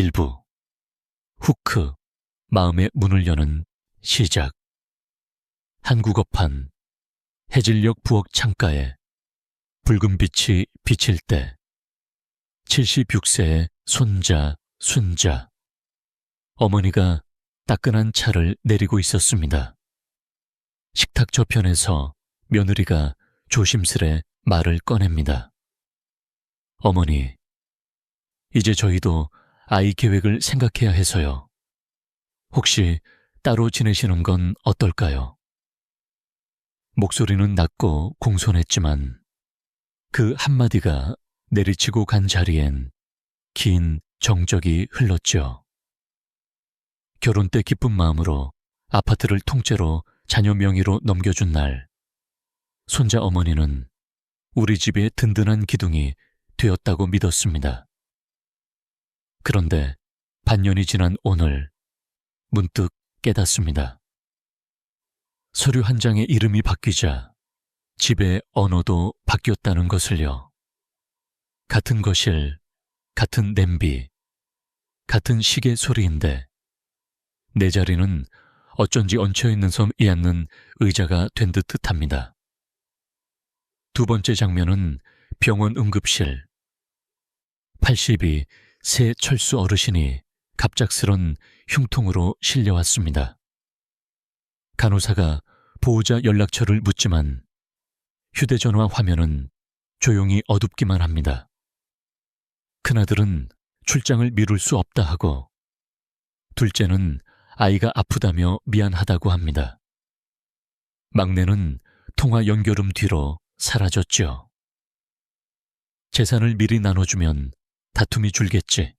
일부 후크 마음의 문을 여는 시작. 한국어판 해질녘 부엌 창가에 붉은 빛이 비칠 때 76세의 손자, 순자. 어머니가 따끈한 차를 내리고 있었습니다. 식탁 저편에서 며느리가 조심스레 말을 꺼냅니다. 어머니, 이제 저희도 아이 계획을 생각해야 해서요. 혹시 따로 지내시는 건 어떨까요? 목소리는 낮고 공손했지만 그 한마디가 내리치고 간 자리엔 긴 정적이 흘렀죠. 결혼 때 기쁜 마음으로 아파트를 통째로 자녀 명의로 넘겨준 날, 손자 어머니는 우리 집의 든든한 기둥이 되었다고 믿었습니다. 그런데 반년이 지난 오늘 문득 깨닫습니다. 서류 한 장의 이름이 바뀌자 집의 언어도 바뀌었다는 것을요. 같은 거실, 같은 냄비, 같은 시계 소리인데 내 자리는 어쩐지 얹혀있는 섬 이앉는 의자가 된 듯 뜻합니다. 두 번째 장면은 병원 응급실. 80이 새 철수 어르신이 갑작스런 흉통으로 실려왔습니다. 간호사가 보호자 연락처를 묻지만 휴대전화 화면은 조용히 어둡기만 합니다. 큰아들은 출장을 미룰 수 없다 하고 둘째는 아이가 아프다며 미안하다고 합니다. 막내는 통화 연결음 뒤로 사라졌죠. 재산을 미리 나눠주면 다툼이 줄겠지.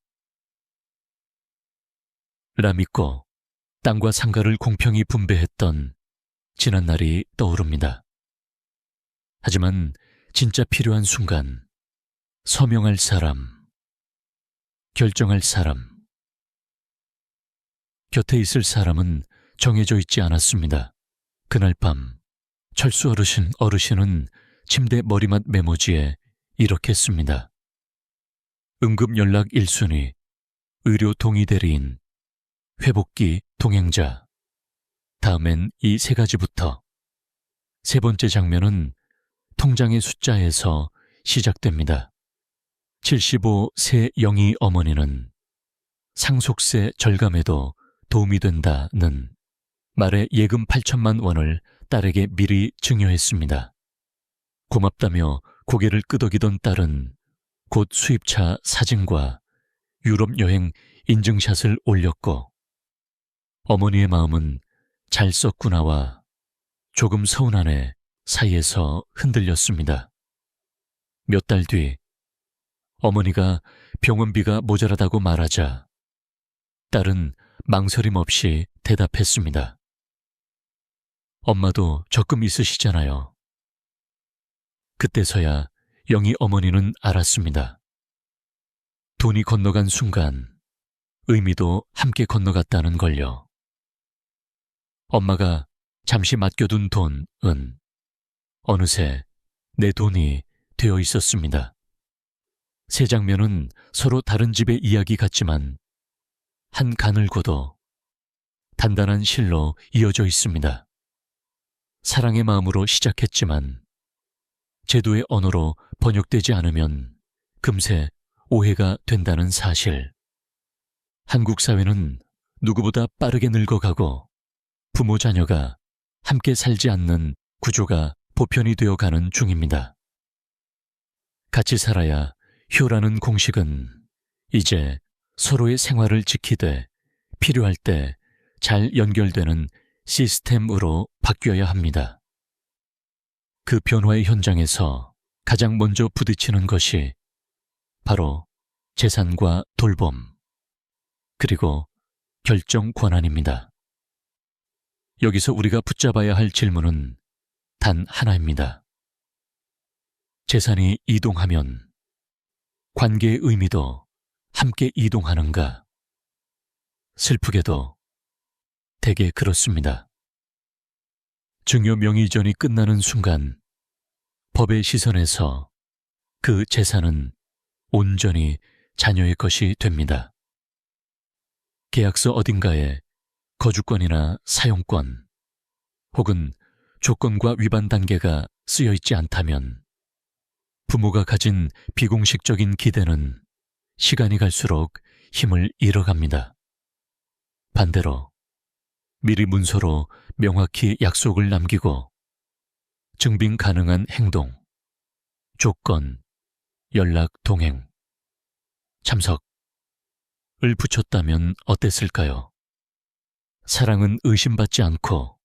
라 믿고 땅과 상가를 공평히 분배했던 지난 날이 떠오릅니다. 하지만 진짜 필요한 순간 서명할 사람, 결정할 사람, 곁에 있을 사람은 정해져 있지 않았습니다. 그날 밤 철수 어르신은 침대 머리맡 메모지에 이렇게 씁니다. 응급 연락 1순위, 의료 동의 대리인, 회복기 동행자. 다음엔 이 세 가지부터. 세 번째 장면은 통장의 숫자에서 시작됩니다. 75세 영희 어머니는 상속세 절감에도 도움이 된다는 말에 예금 8천만 원을 딸에게 미리 증여했습니다. 고맙다며 고개를 끄덕이던 딸은 곧 수입차 사진과 유럽 여행 인증샷을 올렸고 어머니의 마음은 잘 썼구나와 조금 서운하네 사이에서 흔들렸습니다. 몇 달 뒤 어머니가 병원비가 모자라다고 말하자 딸은 망설임 없이 대답했습니다. 엄마도 적금 있으시잖아요. 그때서야 영희 어머니는 알았습니다. 돈이 건너간 순간 의미도 함께 건너갔다는 걸요. 엄마가 잠시 맡겨둔 돈은 어느새 내 돈이 되어 있었습니다. 세 장면은 서로 다른 집의 이야기 같지만 한 가늘고도 단단한 실로 이어져 있습니다. 사랑의 마음으로 시작했지만 제도의 언어로 번역되지 않으면 금세 오해가 된다는 사실. 한국 사회는 누구보다 빠르게 늙어가고 부모 자녀가 함께 살지 않는 구조가 보편이 되어가는 중입니다. 같이 살아야 효라는 공식은 이제 서로의 생활을 지키되 필요할 때 잘 연결되는 시스템으로 바뀌어야 합니다. 그 변화의 현장에서 가장 먼저 부딪히는 것이 바로 재산과 돌봄, 그리고 결정 권한입니다. 여기서 우리가 붙잡아야 할 질문은 단 하나입니다. 재산이 이동하면 관계의 의미도 함께 이동하는가? 슬프게도 대개 그렇습니다. 증여 명의전이 끝나는 순간 법의 시선에서 그 재산은 온전히 자녀의 것이 됩니다. 계약서 어딘가에 거주권이나 사용권 혹은 조건과 위반 단계가 쓰여 있지 않다면 부모가 가진 비공식적인 기대는 시간이 갈수록 힘을 잃어갑니다. 반대로 미리 문서로 명확히 약속을 남기고 증빙 가능한 행동, 조건, 연락 동행, 참석을 붙였다면 어땠을까요? 사랑은 의심받지 않고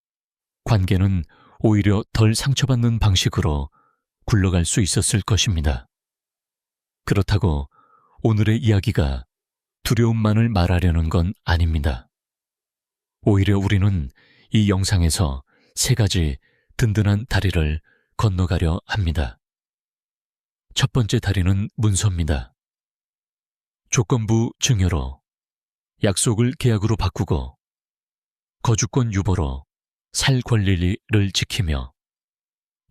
관계는 오히려 덜 상처받는 방식으로 굴러갈 수 있었을 것입니다. 그렇다고 오늘의 이야기가 두려움만을 말하려는 건 아닙니다. 오히려 우리는 이 영상에서 3가지 든든한 다리를 건너가려 합니다. 첫 번째 다리는 문서입니다. 조건부 증여로 약속을 계약으로 바꾸고 거주권 유보로 살 권리를 지키며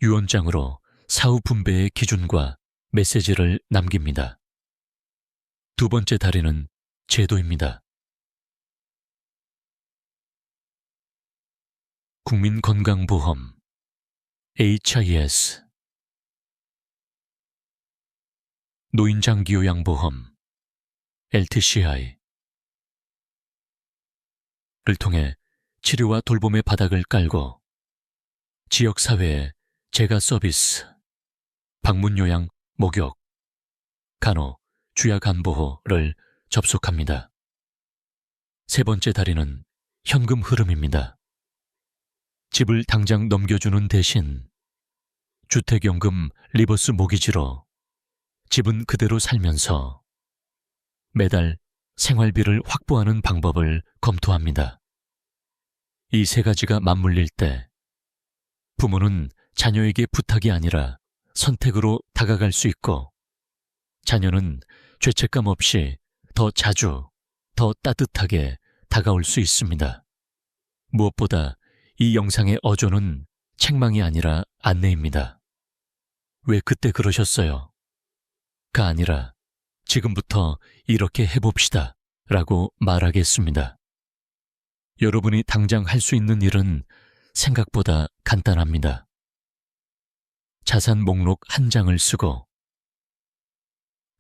유언장으로 사후 분배의 기준과 메시지를 남깁니다. 두 번째 다리는 제도입니다. 국민건강보험 HIS, 노인장기요양보험 LTCI를 통해 치료와 돌봄의 바닥을 깔고 지역사회의 재가 서비스, 방문요양, 목욕, 간호, 주야간보호를 접속합니다. 세 번째 다리는 현금 흐름입니다. 집을 당장 넘겨주는 대신 주택연금 리버스 모기지로 집은 그대로 살면서 매달 생활비를 확보하는 방법을 검토합니다. 이 3가지가 맞물릴 때 부모는 자녀에게 부탁이 아니라 선택으로 다가갈 수 있고 자녀는 죄책감 없이 더 자주, 더 따뜻하게 다가올 수 있습니다. 무엇보다 이 영상의 어조는 책망이 아니라 안내입니다. 왜 그때 그러셨어요? 가 아니라 지금부터 이렇게 해봅시다 라고 말하겠습니다. 여러분이 당장 할 수 있는 일은 생각보다 간단합니다. 자산 목록 한 장을 쓰고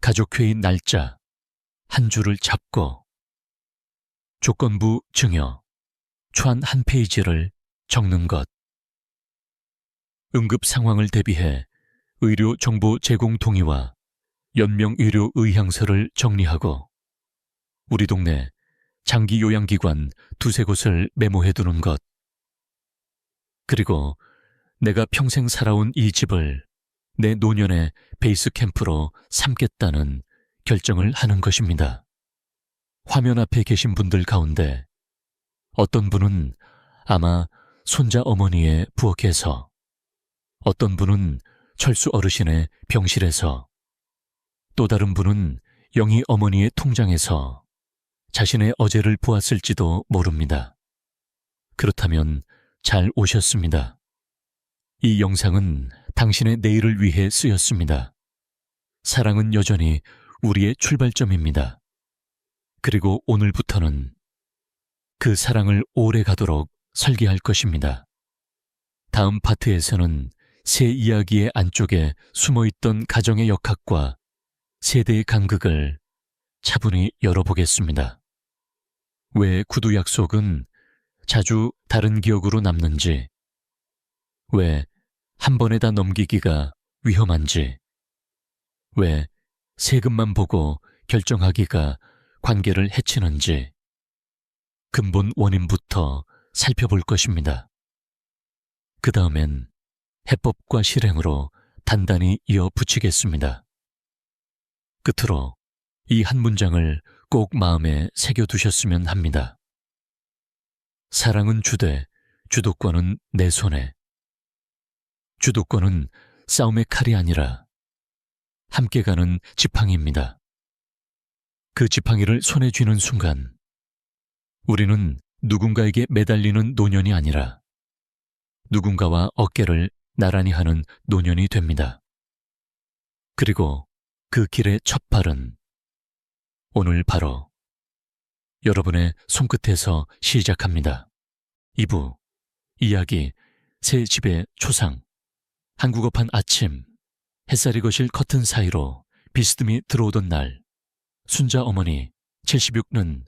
가족회의 날짜 한 줄을 잡고 조건부 증여 초안 한 페이지를 적는 것. 응급 상황을 대비해 의료 정보 제공 동의와 연명 의료 의향서를 정리하고 우리 동네 장기 요양기관 2-3곳을 메모해두는 것. 그리고 내가 평생 살아온 이 집을 내 노년의 베이스 캠프로 삼겠다는 결정을 하는 것입니다. 화면 앞에 계신 분들 가운데 어떤 분은 아마 손자 어머니의 부엌에서, 어떤 분은 철수 어르신의 병실에서, 또 다른 분은 영희 어머니의 통장에서 자신의 어제를 보았을지도 모릅니다. 그렇다면 잘 오셨습니다. 이 영상은 당신의 내일을 위해 쓰였습니다. 사랑은 여전히 우리의 출발점입니다. 그리고 오늘부터는 그 사랑을 오래 가도록 설계할 것입니다. 다음 파트에서는 새 이야기의 안쪽에 숨어있던 가정의 역학과 세대의 간극을 차분히 열어보겠습니다. 왜 구두 약속은 자주 다른 기억으로 남는지, 왜 한 번에 다 넘기기가 위험한지, 왜 세금만 보고 결정하기가 관계를 해치는지 근본 원인부터 살펴볼 것입니다. 그 다음엔 해법과 실행으로 단단히 이어붙이겠습니다. 끝으로 이 한 문장을 꼭 마음에 새겨두셨으면 합니다. 사랑은 주되 주도권은 내 손에. 주도권은 싸움의 칼이 아니라 함께 가는 지팡이입니다. 그 지팡이를 손에 쥐는 순간 우리는 누군가에게 매달리는 노년이 아니라 누군가와 어깨를 나란히 하는 노년이 됩니다. 그리고 그 길의 첫 발은 오늘 바로 여러분의 손끝에서 시작합니다. 2부 이야기 새 집의 초상. 한국어판 아침. 햇살이 거실 커튼 사이로 비스듬히 들어오던 날, 순자 어머니 76는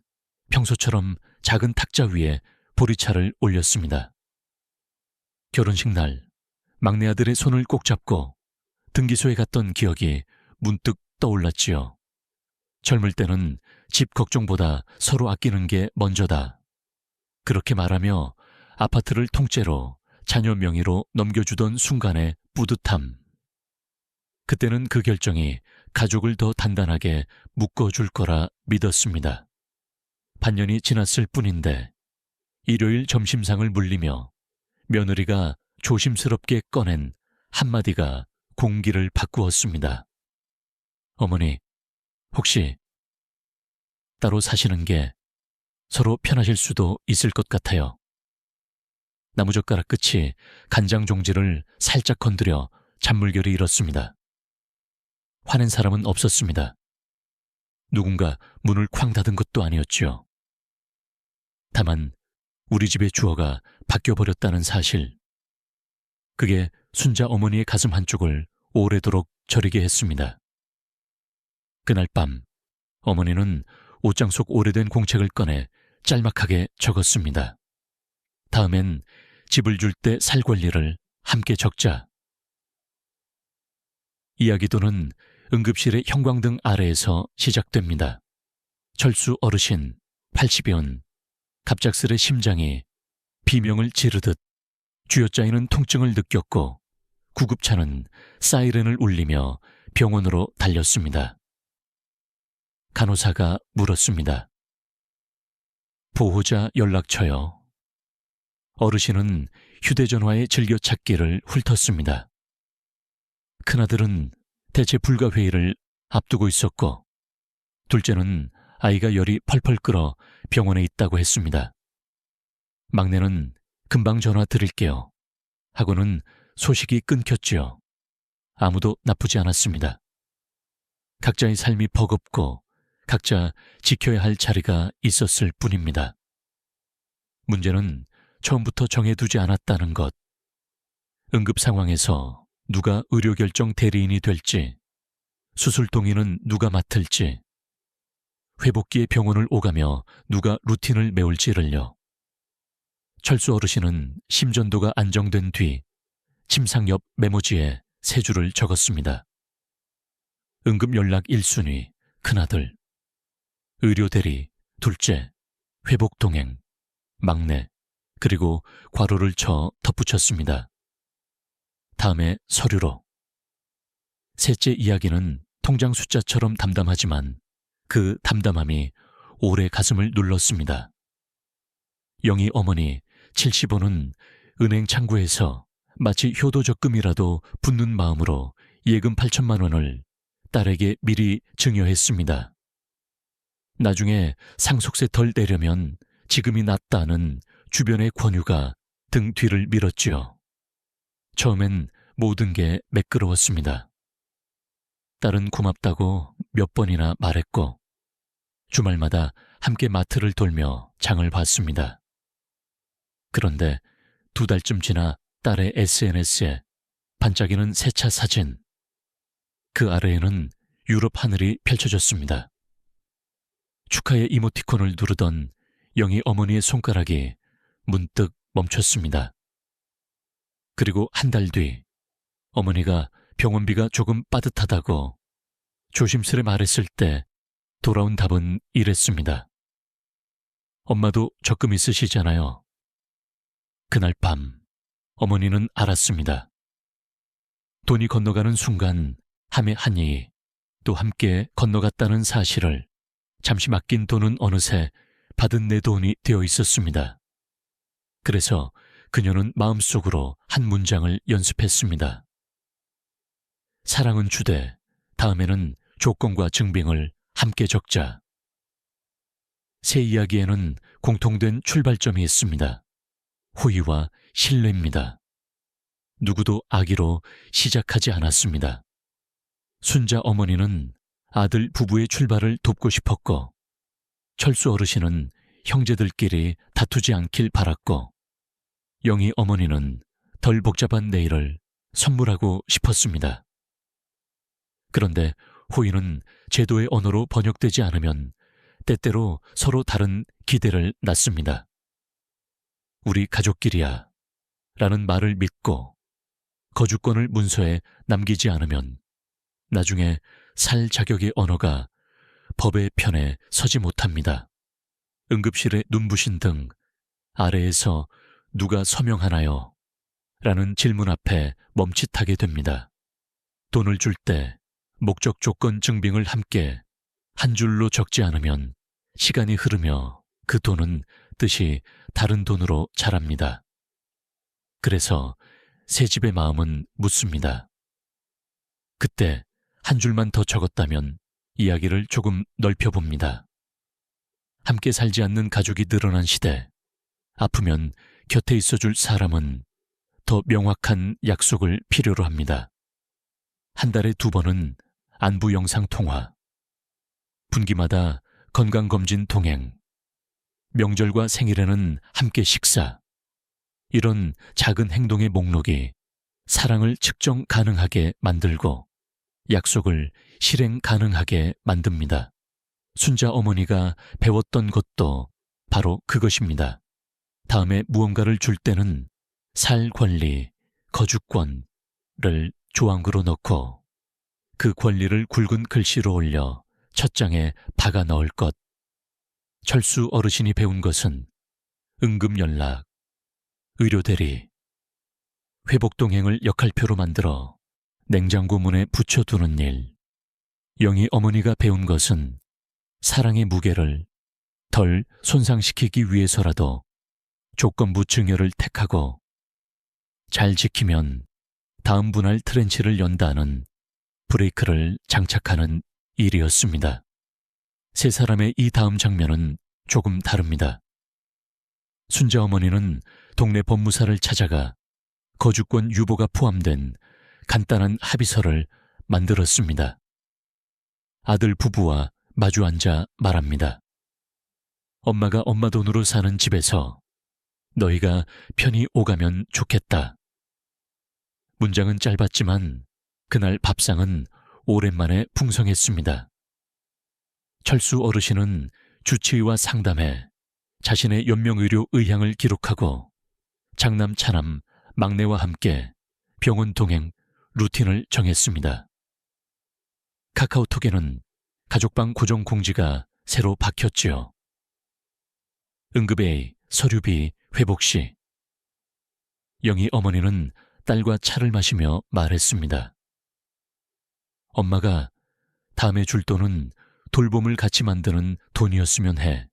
평소처럼 작은 탁자 위에 보리차를 올렸습니다. 결혼식 날 막내 아들의 손을 꼭 잡고 등기소에 갔던 기억이 문득 떠올랐지요. 젊을 때는 집 걱정보다 서로 아끼는 게 먼저다. 그렇게 말하며 아파트를 통째로 자녀 명의로 넘겨주던 순간의 뿌듯함. 그때는 그 결정이 가족을 더 단단하게 묶어줄 거라 믿었습니다. 반년이 지났을 뿐인데 일요일 점심상을 물리며 며느리가 조심스럽게 꺼낸 한마디가 공기를 바꾸었습니다. 어머니, 혹시 따로 사시는 게 서로 편하실 수도 있을 것 같아요. 나무젓가락 끝이 간장 종지를 살짝 건드려 잔물결이 일었습니다. 화낸 사람은 없었습니다. 누군가 문을 쾅 닫은 것도 아니었지요. 다만 우리 집의 주어가 바뀌어버렸다는 사실. 그게 순자 어머니의 가슴 한쪽을 오래도록 저리게 했습니다. 그날 밤 어머니는 옷장 속 오래된 공책을 꺼내 짤막하게 적었습니다. 다음엔 집을 줄 때 살 권리를 함께 적자. 이야기도는 응급실의 형광등 아래에서 시작됩니다. 철수 어르신 80연, 갑작스레 심장이 비명을 지르듯 쥐어짜이는 통증을 느꼈고 구급차는 사이렌을 울리며 병원으로 달렸습니다. 간호사가 물었습니다. 보호자 연락처요. 어르신은 휴대전화의 즐겨찾기를 훑었습니다. 큰아들은 대체 불가회의를 앞두고 있었고 둘째는 아이가 열이 펄펄 끓어 병원에 있다고 했습니다. 막내는 금방 전화 드릴게요 하고는 소식이 끊겼지요. 아무도 나쁘지 않았습니다. 각자의 삶이 버겁고 각자 지켜야 할 자리가 있었을 뿐입니다. 문제는 처음부터 정해두지 않았다는 것. 응급 상황에서 누가 의료결정 대리인이 될지, 수술 동의는 누가 맡을지, 회복기에 병원을 오가며 누가 루틴을 메울지를요. 철수 어르신은 심전도가 안정된 뒤 침상 옆 메모지에 세 줄을 적었습니다. 응급 연락 1순위, 큰아들, 의료대리, 둘째, 회복 동행, 막내, 그리고 괄호를 쳐 덧붙였습니다. 다음에 서류로. 셋째 이야기는 통장 숫자처럼 담담하지만 그 담담함이 오래 가슴을 눌렀습니다. 영희 어머니 70호는 은행 창구에서 마치 효도 적금이라도 붙는 마음으로 예금 8천만 원을 딸에게 미리 증여했습니다. 나중에 상속세 덜 내려면 지금이 낫다는 주변의 권유가 등 뒤를 밀었지요. 처음엔 모든 게 매끄러웠습니다. 딸은 고맙다고 몇 번이나 말했고 주말마다 함께 마트를 돌며 장을 봤습니다. 그런데 2달쯤 지나 딸의 SNS에 반짝이는 새 차 사진, 그 아래에는 유럽 하늘이 펼쳐졌습니다. 축하의 이모티콘을 누르던 영희 어머니의 손가락이 문득 멈췄습니다. 그리고 한 달 뒤 어머니가 병원비가 조금 빠듯하다고 조심스레 말했을 때 돌아온 답은 이랬습니다. 엄마도 적금 있으시잖아요. 그날 밤 어머니는 알았습니다. 돈이 건너가는 순간 함의 한이 또 함께 건너갔다는 사실을. 잠시 맡긴 돈은 어느새 받은 내 돈이 되어 있었습니다. 그래서 그녀는 마음속으로 한 문장을 연습했습니다. 사랑은 주되 다음에는 조건과 증빙을 함께 적자. 새 이야기에는 공통된 출발점이 있습니다. 호의와 신뢰입니다. 누구도 악의로 시작하지 않았습니다. 순자 어머니는 아들 부부의 출발을 돕고 싶었고 철수 어르신은 형제들끼리 다투지 않길 바랐고, 영희 어머니는 덜 복잡한 내일을 선물하고 싶었습니다. 그런데 호의는 제도의 언어로 번역되지 않으면 때때로 서로 다른 기대를 낳습니다. 우리 가족끼리야 라는 말을 믿고 거주권을 문서에 남기지 않으면 나중에 살 자격의 언어가 법의 편에 서지 못합니다. 응급실의 눈부신 등 아래에서 누가 서명하나요? 라는 질문 앞에 멈칫하게 됩니다. 돈을 줄 때 목적 조건 증빙을 함께 한 줄로 적지 않으면 시간이 흐르며 그 돈은 뜻이 다른 돈으로 자랍니다. 그래서 새 집의 마음은 묻습니다. 그때 한 줄만 더 적었다면 이야기를 조금 넓혀봅니다. 함께 살지 않는 가족이 늘어난 시대, 아프면 곁에 있어줄 사람은 더 명확한 약속을 필요로 합니다. 한 달에 2번은 안부 영상 통화, 분기마다 건강검진 동행, 명절과 생일에는 함께 식사. 이런 작은 행동의 목록이 사랑을 측정 가능하게 만들고 약속을 실행 가능하게 만듭니다. 순자 어머니가 배웠던 것도 바로 그것입니다. 다음에 무언가를 줄 때는 살 권리, 거주권을 조항으로 넣고 그 권리를 굵은 글씨로 올려 첫 장에 박아 넣을 것. 철수 어르신이 배운 것은 응급연락, 의료대리, 회복동행을 역할표로 만들어 냉장고 문에 붙여두는 일. 영희 어머니가 배운 것은 사랑의 무게를 덜 손상시키기 위해서라도 조건부 증여를 택하고 잘 지키면 다음 분할 트렌치를 연다는 브레이크를 장착하는 일이었습니다. 세 사람의 이 다음 장면은 조금 다릅니다. 순자 어머니는 동네 법무사를 찾아가 거주권 유보가 포함된 간단한 합의서를 만들었습니다. 아들 부부와 마주 앉아 말합니다. 엄마가 엄마 돈으로 사는 집에서 너희가 편히 오가면 좋겠다. 문장은 짧았지만 그날 밥상은 오랜만에 풍성했습니다. 철수 어르신은 주치의와 상담해 자신의 연명의료 의향을 기록하고 장남 차남 막내와 함께 병원 동행 루틴을 정했습니다. 카카오톡에는 가족방 고정 공지가 새로 박혔지요. 응급A, 서류비, 회복시. 영희 어머니는 딸과 차를 마시며 말했습니다. 엄마가 다음에 줄 돈은 돌봄을 같이 만드는 돈이었으면 해.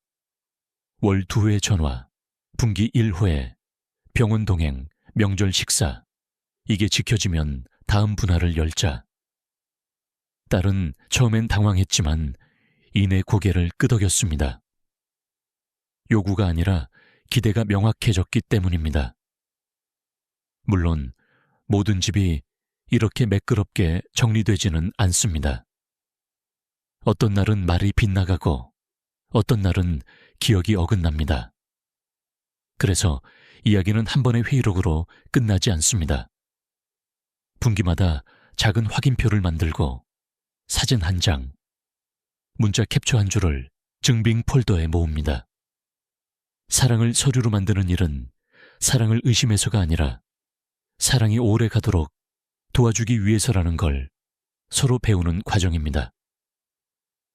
월 2회 전화, 분기 1회, 병원 동행, 명절 식사. 이게 지켜지면 다음 분할을 열자. 딸은 처음엔 당황했지만 이내 고개를 끄덕였습니다. 요구가 아니라 기대가 명확해졌기 때문입니다. 물론 모든 집이 이렇게 매끄럽게 정리되지는 않습니다. 어떤 날은 말이 빗나가고 어떤 날은 기억이 어긋납니다. 그래서 이야기는 한 번의 회의록으로 끝나지 않습니다. 분기마다 작은 확인표를 만들고 사진 한 장, 문자 캡처 한 줄을 증빙 폴더에 모읍니다. 사랑을 서류로 만드는 일은 사랑을 의심해서가 아니라 사랑이 오래 가도록 도와주기 위해서라는 걸 서로 배우는 과정입니다.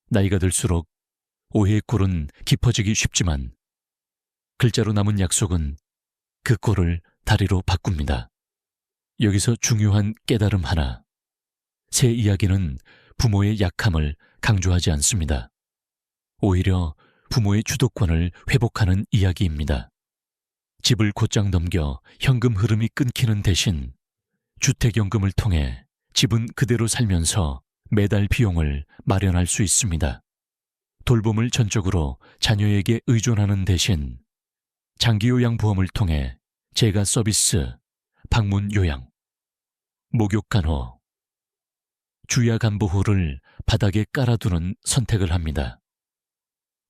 나이가 들수록 오해의 꼴은 깊어지기 쉽지만 글자로 남은 약속은 그 꼴을 다리로 바꿉니다. 여기서 중요한 깨달음 하나. 새 이야기는 부모의 약함을 강조하지 않습니다. 오히려 부모의 주도권을 회복하는 이야기입니다. 집을 곧장 넘겨 현금 흐름이 끊기는 대신 주택연금을 통해 집은 그대로 살면서 매달 비용을 마련할 수 있습니다. 돌봄을 전적으로 자녀에게 의존하는 대신 장기요양보험을 통해 재가 서비스, 방문 요양, 목욕 간호, 주야 간보호를 바닥에 깔아두는 선택을 합니다.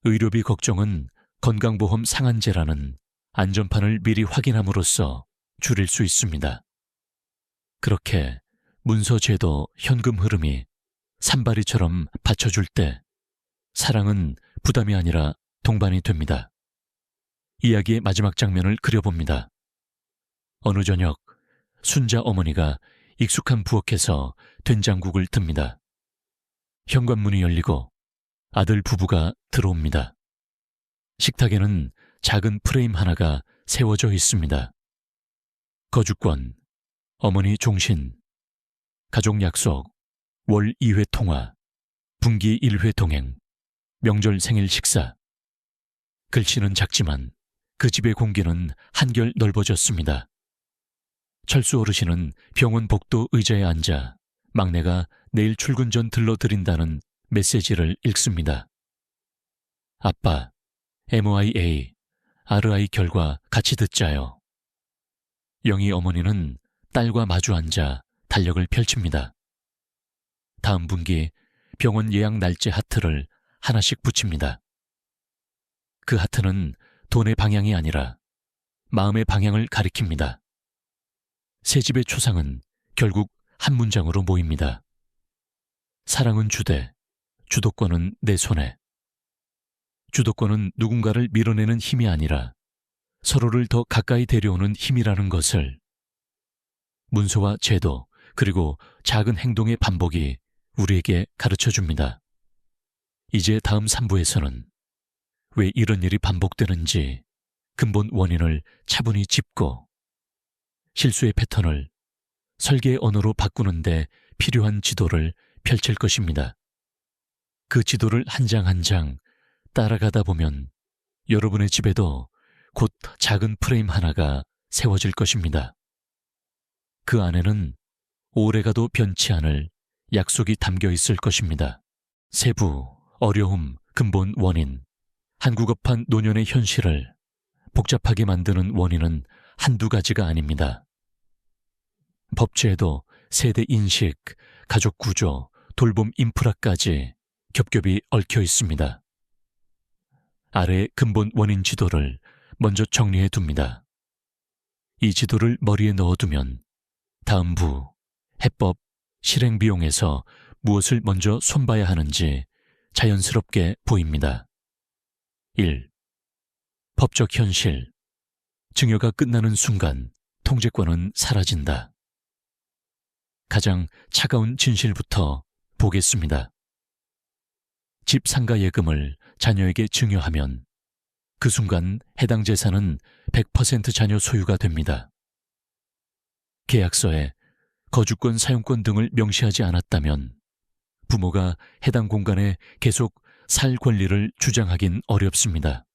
의료비 걱정은 건강보험 상한제라는 안전판을 미리 확인함으로써 줄일 수 있습니다. 그렇게 문서 제도, 현금 흐름이 산발이처럼 받쳐줄 때 사랑은 부담이 아니라 동반이 됩니다. 이야기의 마지막 장면을 그려봅니다. 어느 저녁 순자 어머니가 익숙한 부엌에서 된장국을 듭니다. 현관문이 열리고 아들 부부가 들어옵니다. 식탁에는 작은 프레임 하나가 세워져 있습니다. 거주권, 어머니 종신, 가족 약속, 월 2회 통화, 분기 1회 동행, 명절 생일 식사. 글씨는 작지만 그 집의 공기는 한결 넓어졌습니다. 철수 어르신은 병원 복도 의자에 앉아 막내가 내일 출근 전 들러드린다는 메시지를 읽습니다. 아빠, MIA, RI 결과 같이 듣자요. 영희 어머니는 딸과 마주 앉아 달력을 펼칩니다. 다음 분기 병원 예약 날짜 하트를 하나씩 붙입니다. 그 하트는 돈의 방향이 아니라 마음의 방향을 가리킵니다. 새 집의 초상은 결국 한 문장으로 모입니다. 사랑은 주되, 주도권은 내 손에. 주도권은 누군가를 밀어내는 힘이 아니라 서로를 더 가까이 데려오는 힘이라는 것을 문서와 제도 그리고 작은 행동의 반복이 우리에게 가르쳐줍니다. 이제 다음 3부에서는 왜 이런 일이 반복되는지 근본 원인을 차분히 짚고 실수의 패턴을 설계의 언어로 바꾸는데 필요한 지도를 펼칠 것입니다. 그 지도를 한 장 한 장 따라가다 보면 여러분의 집에도 곧 작은 프레임 하나가 세워질 것입니다. 그 안에는 오래가도 변치 않을 약속이 담겨 있을 것입니다. 세부, 어려움, 근본 원인, 한국어판 노년의 현실을 복잡하게 만드는 원인은 한두 가지가 아닙니다. 법제도, 세대 인식, 가족 구조, 돌봄 인프라까지 겹겹이 얽혀 있습니다. 아래의 근본 원인 지도를 먼저 정리해 둡니다. 이 지도를 머리에 넣어두면 다음 부, 해법, 실행 비용에서 무엇을 먼저 손봐야 하는지 자연스럽게 보입니다. 1. 법적 현실. 증여가 끝나는 순간 통제권은 사라진다. 가장 차가운 진실부터 보겠습니다. 집 상가 예금을 자녀에게 증여하면 그 순간 해당 재산은 100% 자녀 소유가 됩니다. 계약서에 거주권, 사용권 등을 명시하지 않았다면 부모가 해당 공간에 계속 살 권리를 주장하긴 어렵습니다.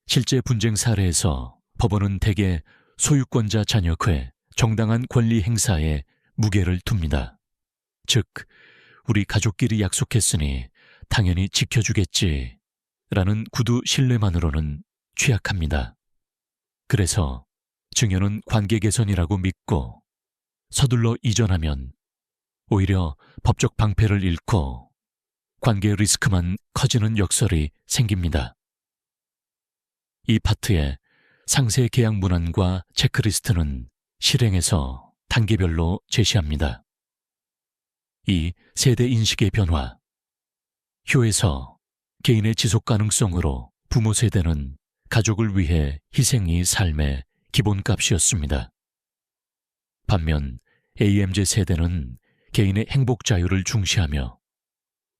실제 분쟁 사례에서 법원은 대개 소유권자 자녀의 정당한 권리 행사에 무게를 둡니다. 즉, 우리 가족끼리 약속했으니 당연히 지켜주겠지 라는 구두 신뢰만으로는 취약합니다. 그래서 증여는 관계 개선이라고 믿고 서둘러 이전하면 오히려 법적 방패를 잃고 관계 리스크만 커지는 역설이 생깁니다. 이 파트의 상세 계약 문안과 체크리스트는 실행에서 단계별로 제시합니다. 2. 세대 인식의 변화. 효에서 개인의 지속 가능성으로 부모 세대는 가족을 위해 희생이 삶의 기본값이었습니다. 반면 AMZ 세대는 개인의 행복 자유를 중시하며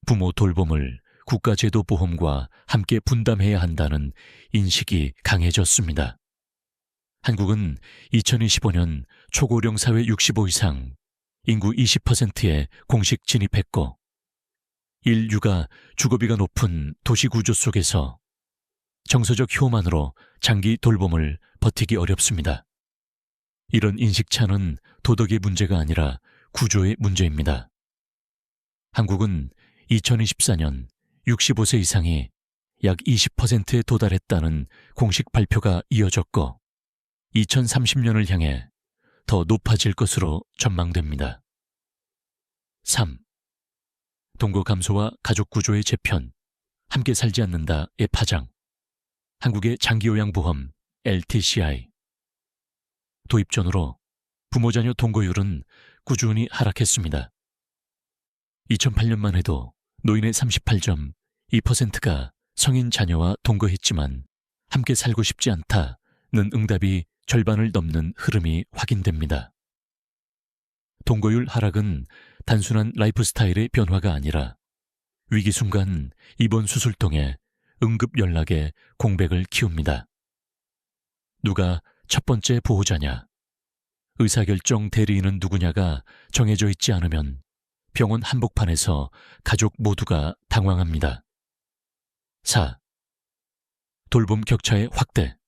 부모 돌봄을 국가제도 보험과 함께 분담해야 한다는 인식이 강해졌습니다. 한국은 2025년 초고령 사회 65 이상 인구 20%에 공식 진입했고 인류가 주거비가 높은 도시 구조 속에서 정서적 효만으로 장기 돌봄을 버티기 어렵습니다. 이런 인식차는 도덕의 문제가 아니라 구조의 문제입니다. 한국은 2024년 65세 이상이 약 20%에 도달했다는 공식 발표가 이어졌고 2030년을 향해 더 높아질 것으로 전망됩니다. 3. 동거 감소와 가족 구조의 재편, 함께 살지 않는다의 파장. 한국의 장기요양보험 LTCI. 도입 전후로 부모자녀 동거율은 꾸준히 하락했습니다. 2008년만 해도 노인의 38.2%가 성인 자녀와 동거했지만 함께 살고 싶지 않다는 응답이 절반을 넘는 흐름이 확인됩니다. 동거율 하락은 단순한 라이프 스타일의 변화가 아니라 위기 순간 입원 수술통에 응급 연락에 공백을 키웁니다. 누가 첫 번째 보호자냐, 의사결정 대리인은 누구냐가 정해져 있지 않으면 병원 한복판에서 가족 모두가 당황합니다. 4. 돌봄 격차의 확대.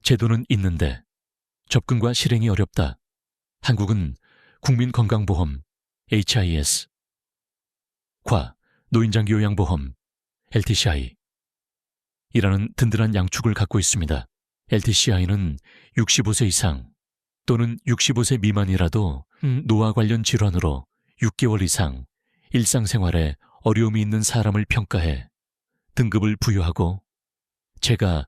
제도는 있는데 접근과 실행이 어렵다. 한국은 국민건강보험 HIS, 과 노인장기요양보험 LTCI 이라는 든든한 양축을 갖고 있습니다. LTCI는 65세 이상 또는 65세 미만이라도 노화 관련 질환으로 6개월 이상 일상생활에 어려움이 있는 사람을 평가해 등급을 부여하고 제가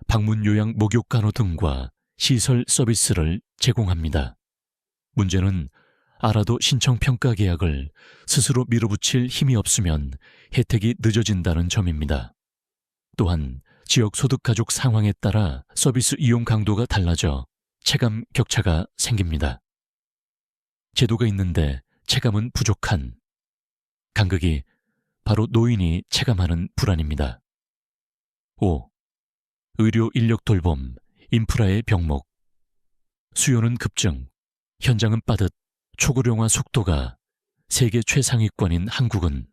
방문 요양 목욕 간호 등과 시설 서비스를 제공합니다. 문제는 알아도 신청 평가 계약을 스스로 밀어붙일 힘이 없으면 혜택이 늦어진다는 점입니다. 또한 지역 소득 가족 상황에 따라 서비스 이용 강도가 달라져 체감 격차가 생깁니다. 제도가 있는데 체감은 부족한 간극이 바로 노인이 체감하는 불안입니다. 5. 의료 인력 돌봄, 인프라의 병목. 수요는 급증, 현장은 빠듯 초고령화 속도가 세계 최상위권인 한국은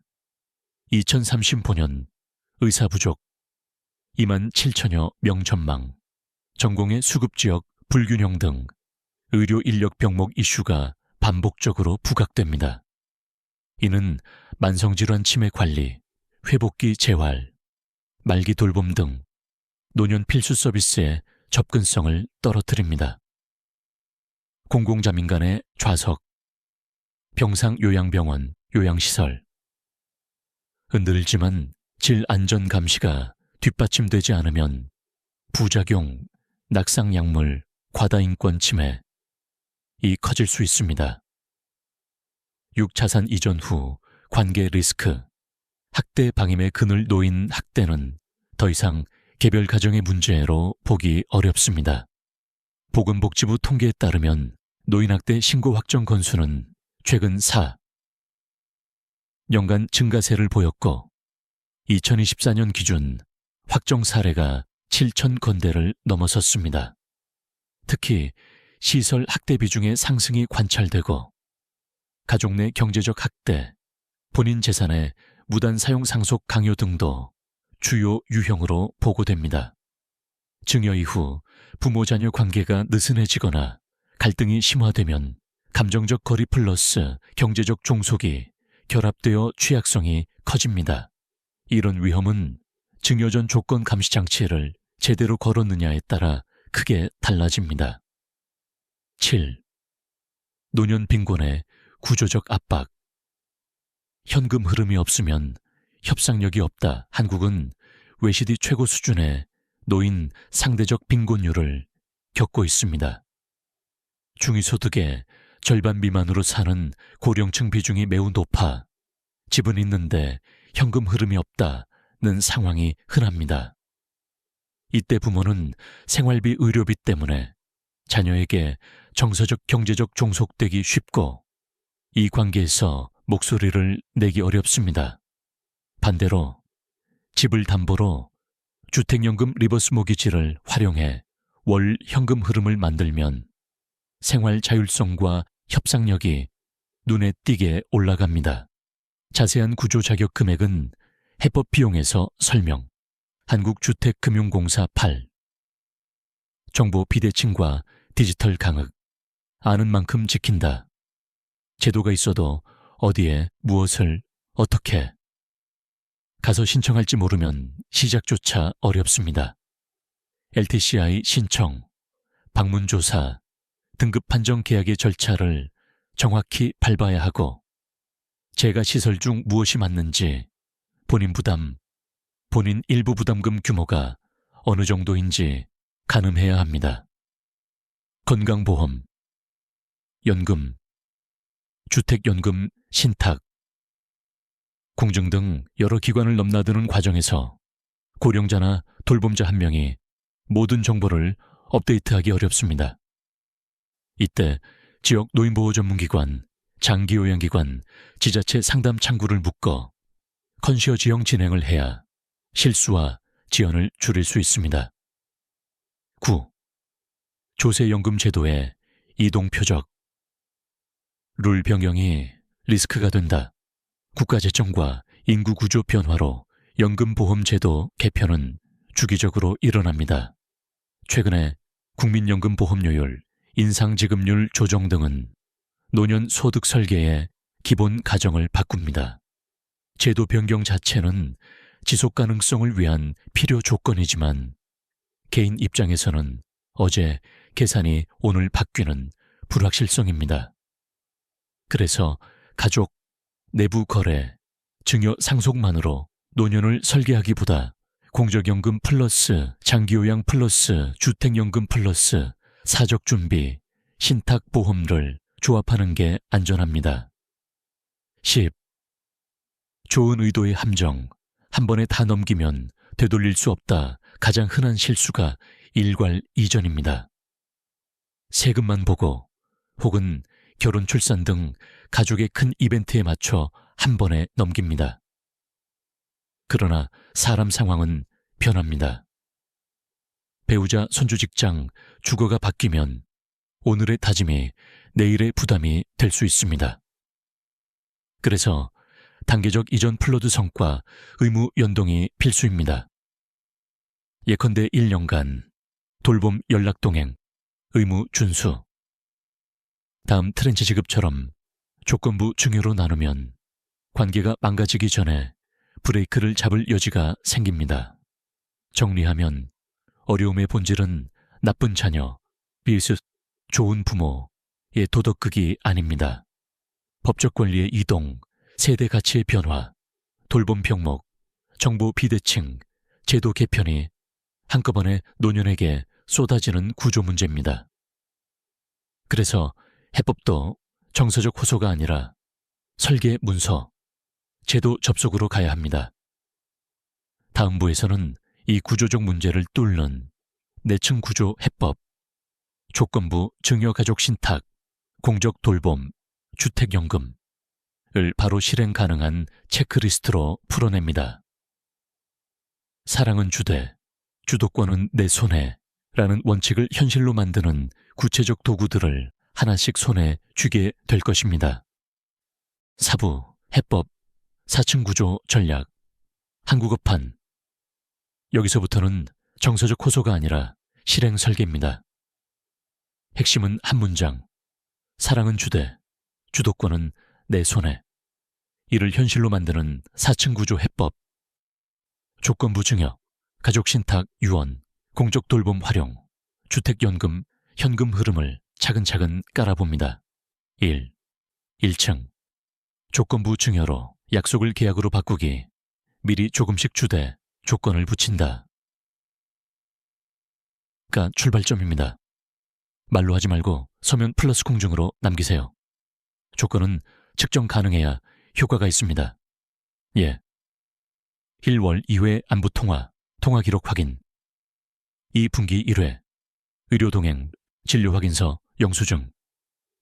2035년 의사 부족, 2만 7천여 명 전망, 전공의 수급지역 불균형 등 의료 인력 병목 이슈가 반복적으로 부각됩니다. 이는 만성질환 치매 관리, 회복기 재활, 말기 돌봄 등 노년 필수 서비스의 접근성을 떨어뜨립니다. 공공자민 간의 좌석, 병상 요양병원, 요양시설. 흔들리지만 질 안전 감시가 뒷받침되지 않으면 부작용, 낙상약물, 과다인권 침해, 이 커질 수 있습니다. 6자산 이전 후 관계 리스크, 학대 방임에 그늘 놓인 학대는 더 이상 개별 가정의 문제로 보기 어렵습니다. 보건복지부 통계에 따르면 노인학대 신고 확정 건수는 최근 4년간 증가세를 보였고 2024년 기준 확정 사례가 7천 건대를 넘어섰습니다. 특히 시설 학대 비중의 상승이 관찰되고 가족 내 경제적 학대, 본인 재산의 무단 사용 상속 강요 등도 주요 유형으로 보고됩니다. 증여 이후 부모 자녀 관계가 느슨해지거나 갈등이 심화되면 감정적 거리 플러스 경제적 종속이 결합되어 취약성이 커집니다. 이런 위험은 증여 전 조건 감시 장치를 제대로 걸었느냐에 따라 크게 달라집니다. 7. 노년 빈곤의 구조적 압박. 현금 흐름이 없으면 협상력이 없다. 한국은 OECD 최고 수준의 노인 상대적 빈곤율을 겪고 있습니다. 중위소득의 절반 미만으로 사는 고령층 비중이 매우 높아 집은 있는데 현금 흐름이 없다는 상황이 흔합니다. 이때 부모는 생활비 의료비 때문에 자녀에게 정서적 경제적 종속되기 쉽고 이 관계에서 목소리를 내기 어렵습니다. 반대로 집을 담보로 주택연금 리버스 모기지를 활용해 월 현금 흐름을 만들면 생활 자율성과 협상력이 눈에 띄게 올라갑니다. 자세한 구조 자격 금액은 해법 비용에서 설명. 한국주택금융공사 8. 정보 비대칭과 디지털 강흑. 아는 만큼 지킨다. 제도가 있어도 어디에 무엇을 어떻게 가서 신청할지 모르면 시작조차 어렵습니다. LTCI 신청, 방문조사, 등급 판정 계약의 절차를 정확히 밟아야 하고 제가 시설 중 무엇이 맞는지 본인 부담, 본인 일부 부담금 규모가 어느 정도인지 가늠해야 합니다. 건강보험, 연금, 주택연금 신탁, 공증 등 여러 기관을 넘나드는 과정에서 고령자나 돌봄자 한 명이 모든 정보를 업데이트하기 어렵습니다. 이때 지역 노인보호 전문기관, 장기요양기관, 지자체 상담 창구를 묶어 컨시어지형 진행을 해야 실수와 지연을 줄일 수 있습니다. 9. 조세연금 제도의 이동표적. 룰 변경이 리스크가 된다. 국가재정과 인구구조 변화로 연금보험제도 개편은 주기적으로 일어납니다. 최근에 국민연금보험료율, 인상지급률 조정 등은 노년 소득 설계의 기본 가정을 바꿉니다. 제도 변경 자체는 지속 가능성을 위한 필요 조건이지만 개인 입장에서는 어제 계산이 오늘 바뀌는 불확실성입니다. 그래서 가족, 내부 거래, 증여 상속만으로 노년을 설계하기보다 공적연금 플러스 장기요양 플러스 주택연금 플러스 사적준비, 신탁보험을 조합하는 게 안전합니다. 10. 좋은 의도의 함정, 한 번에 다 넘기면 되돌릴 수 없다. 가장 흔한 실수가 일괄 이전입니다. 세금만 보고 혹은 결혼 출산 등 가족의 큰 이벤트에 맞춰 한 번에 넘깁니다. 그러나 사람 상황은 변합니다. 배우자, 손주 직장, 주거가 바뀌면 오늘의 다짐이 내일의 부담이 될 수 있습니다. 그래서 단계적 이전 플로드 성과 의무 연동이 필수입니다. 예컨대 1년간 돌봄 연락 동행, 의무 준수. 다음 트렌치 지급처럼 조건부 중요로 나누면 관계가 망가지기 전에 브레이크를 잡을 여지가 생깁니다. 정리하면 어려움의 본질은 나쁜 자녀, vs 좋은 부모의 도덕극이 아닙니다. 법적 권리의 이동, 세대 가치의 변화, 돌봄 병목, 정보 비대칭, 제도 개편이 한꺼번에 노년에게 쏟아지는 구조 문제입니다. 그래서 해법도 정서적 호소가 아니라 설계 문서, 제도 접속으로 가야 합니다. 다음 부에서는 이 구조적 문제를 뚫는 내층 구조 해법, 조건부 증여가족 신탁, 공적 돌봄, 주택연금을 바로 실행 가능한 체크리스트로 풀어냅니다. 사랑은 주되, 주도권은 내 손에 라는 원칙을 현실로 만드는 구체적 도구들을 하나씩 손에 쥐게 될 것입니다. 사부, 해법, 4층 구조 전략, 한국어판. 여기서부터는 정서적 호소가 아니라 실행 설계입니다. 핵심은 한 문장. 사랑은 주되, 주도권은 내 손에. 이를 현실로 만드는 4층 구조 해법. 조건부 증여, 가족신탁 유언, 공적 돌봄 활용, 주택연금, 현금 흐름을 차근차근 깔아봅니다. 1. 1층. 조건부 증여로 약속을 계약으로 바꾸기. 미리 조금씩 주되 조건을 붙인다. 가 출발점입니다. 말로 하지 말고 서면 플러스 공증으로 남기세요. 조건은 측정 가능해야 효과가 있습니다. 예. 1월 2회 안부 통화, 통화 기록 확인. 2분기 1회, 의료동행, 진료 확인서, 영수증.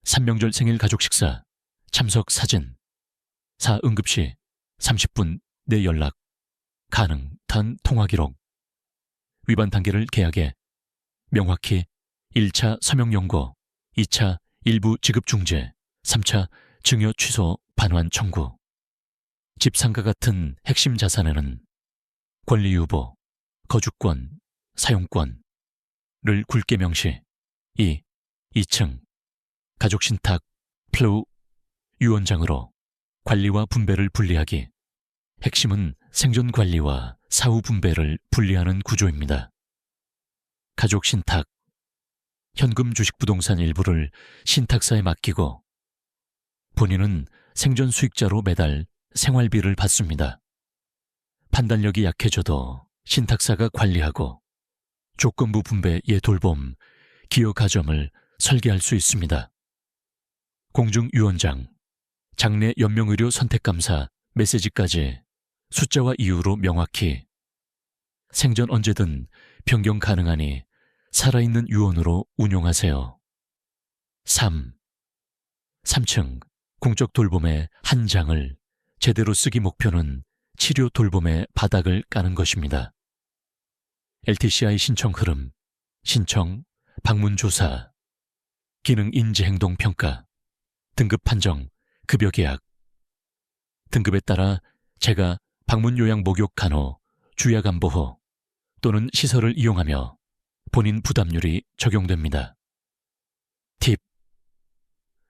3명절 생일 가족 식사, 참석 사진. 4 응급시, 30분 내 연락. 가능, 단 통화 기록. 위반 단계를 계약에 명확히 1차 서명 연고, 2차 일부 지급 중재, 3차 증여 취소 반환 청구. 집 상가 같은 핵심 자산에는 권리 유보, 거주권, 사용권을 굵게 명시. 2층 가족 신탁 플로우 유언장으로 관리와 분배를 분리하기. 핵심은 생존 관리와 사후 분배를 분리하는 구조입니다. 가족 신탁, 현금 주식 부동산 일부를 신탁사에 맡기고 본인은 생존 수익자로 매달 생활비를 받습니다. 판단력이 약해져도 신탁사가 관리하고 조건부 분배 예돌봄, 기여 가점을 설계할 수 있습니다. 공중유언장, 장내 연명의료 선택감사, 메시지까지 숫자와 이유로 명확히 생전 언제든 변경 가능하니 살아있는 유언으로 운용하세요. 3층 공적 돌봄의 한 장을 제대로 쓰기 목표는 치료 돌봄의 바닥을 까는 것입니다. LTCI 신청 흐름, 신청, 방문 조사, 기능 인지 행동 평가, 등급 판정, 급여 계약. 등급에 따라 제가 방문 요양 목욕 간호, 주약 안보호 또는 시설을 이용하며 본인 부담률이 적용됩니다. 팁.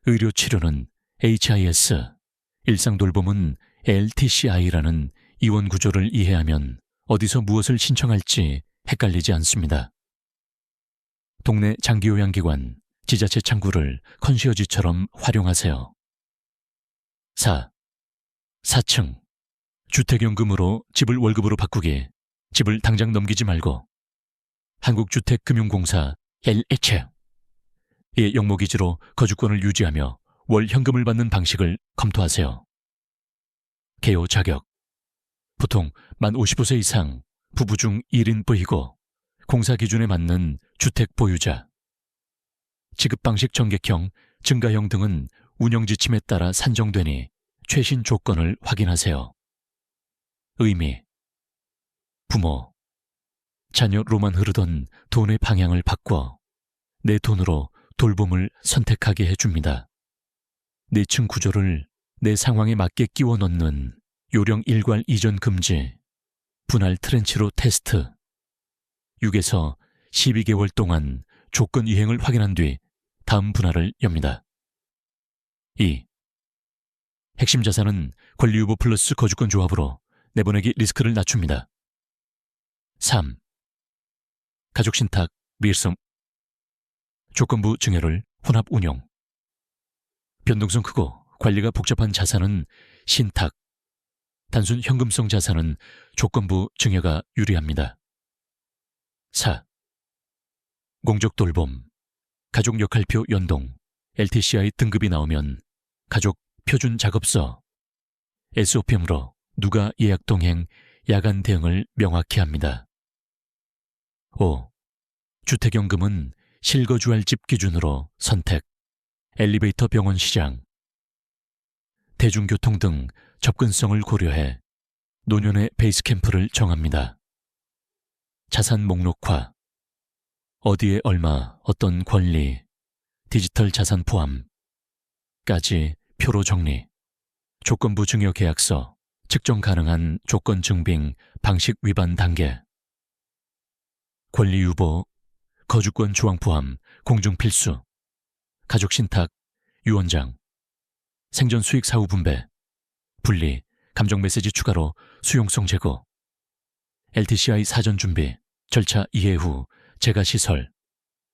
의료 치료는 HIS, 일상 돌봄은 LTCI라는 이원 구조를 이해하면 어디서 무엇을 신청할지 헷갈리지 않습니다. 동네 장기요양기관, 지자체 창구를 컨시어지처럼 활용하세요. 4층 주택연금으로 집을 월급으로 바꾸기, 집을 당장 넘기지 말고 한국주택금융공사 LH의 영목이지로 거주권을 유지하며 월 현금을 받는 방식을 검토하세요. 개요 자격. 보통 만 55세 이상, 부부 중 1인 부이고 공사 기준에 맞는 주택 보유자. 지급 방식 전객형, 증가형 등은 운영 지침에 따라 산정되니 최신 조건을 확인하세요. 의미. 부모. 자녀로만 흐르던 돈의 방향을 바꿔 내 돈으로 돌봄을 선택하게 해줍니다. 내층 구조를 내 상황에 맞게 끼워 넣는 요령 일괄 이전 금지, 분할 트렌치로 테스트. 6에서 12개월 동안 조건 이행을 확인한 뒤 다음 분할을 엽니다. 2. 핵심 자산은 권리유보 플러스 거주권 조합으로 내보내기 리스크를 낮춥니다. 3. 가족신탁, 밀섬. 조건부 증여를 혼합 운용. 변동성 크고 관리가 복잡한 자산은 신탁, 단순 현금성 자산은 조건부 증여가 유리합니다. 4. 공적 돌봄, 가족 역할표 연동, LTCI 등급이 나오면 가족 표준 작업서, SOPM으로 누가 예약 동행, 야간 대응을 명확히 합니다. 5. 주택연금은 실거주할 집 기준으로 선택, 엘리베이터 병원 시장, 대중교통 등 접근성을 고려해 노년의 베이스 캠프를 정합니다. 자산 목록화, 어디에 얼마, 어떤 권리, 디지털 자산 포함까지 표로 정리, 조건부 증여 계약서, 측정 가능한 조건 증빙, 방식 위반 단계, 권리 유보, 거주권 조항 포함, 공중 필수, 가족 신탁, 유언장, 생전 수익 사후 분배, 분리, 감정 메시지 추가로 수용성 제거, LTCI 사전 준비, 절차 이해 후 재가 시설,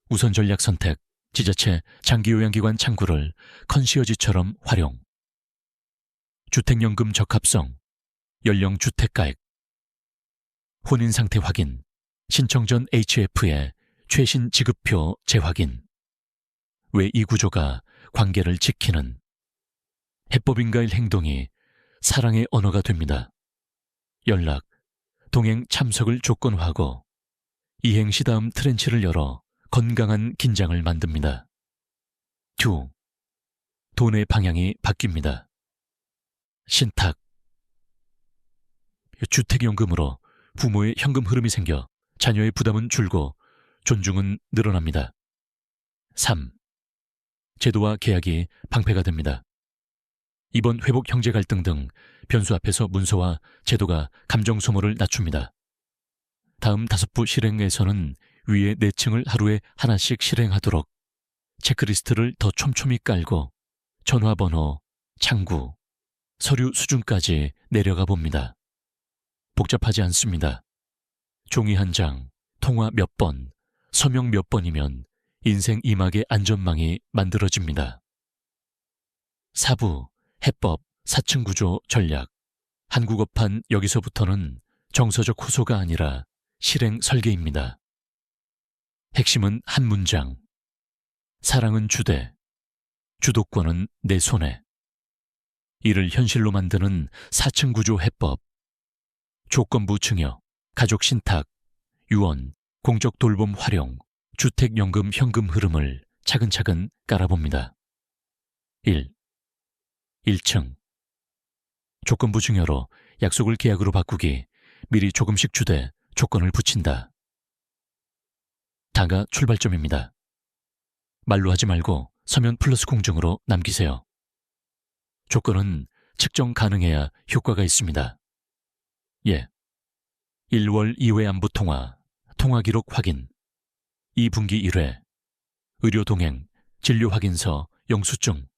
우선 전략 선택, 지자체 장기요양기관 창구를 컨시어지처럼 활용, 주택연금 적합성, 연령 주택가액, 혼인 상태 확인, 신청 전 HF의 최신 지급표 재확인, 왜 이 구조가 관계를 지키는 해법인가일 행동이 사랑의 언어가 됩니다. 연락, 동행 참석을 조건화하고 이행 시 다음 트렌치를 열어 건강한 긴장을 만듭니다. 2. 돈의 방향이 바뀝니다. 신탁. 주택연금으로 부모의 현금 흐름이 생겨 자녀의 부담은 줄고 존중은 늘어납니다. 3. 제도와 계약이 방패가 됩니다. 이번 회복 형제 갈등 등 변수 앞에서 문서와 제도가 감정 소모를 낮춥니다. 다음 5부 실행에서는 위에 4층을 하루에 하나씩 실행하도록 체크리스트를 더 촘촘히 깔고 전화번호, 창구, 서류 수준까지 내려가 봅니다. 복잡하지 않습니다. 종이 한 장, 통화 몇 번, 서명 몇 번이면 인생 이막의 안전망이 만들어집니다. 4부 해법 4층 구조 전략. 한국어판 여기서부터는 정서적 호소가 아니라 실행 설계입니다. 핵심은 한 문장. 사랑은 주되, 주도권은 내 손에. 이를 현실로 만드는 4층 구조 해법. 조건부 증여, 가족 신탁, 유언, 공적 돌봄 활용, 주택연금 현금 흐름을 차근차근 깔아봅니다. 1. 1층. 조건부 증여로 약속을 계약으로 바꾸기, 미리 조금씩 주되 조건을 붙인다. 다가 출발점입니다. 말로 하지 말고 서면 플러스 공증으로 남기세요. 조건은 측정 가능해야 효과가 있습니다. 예. 1월 2회 안부 통화 기록 확인, 2분기 1회, 의료 동행, 진료 확인서, 영수증,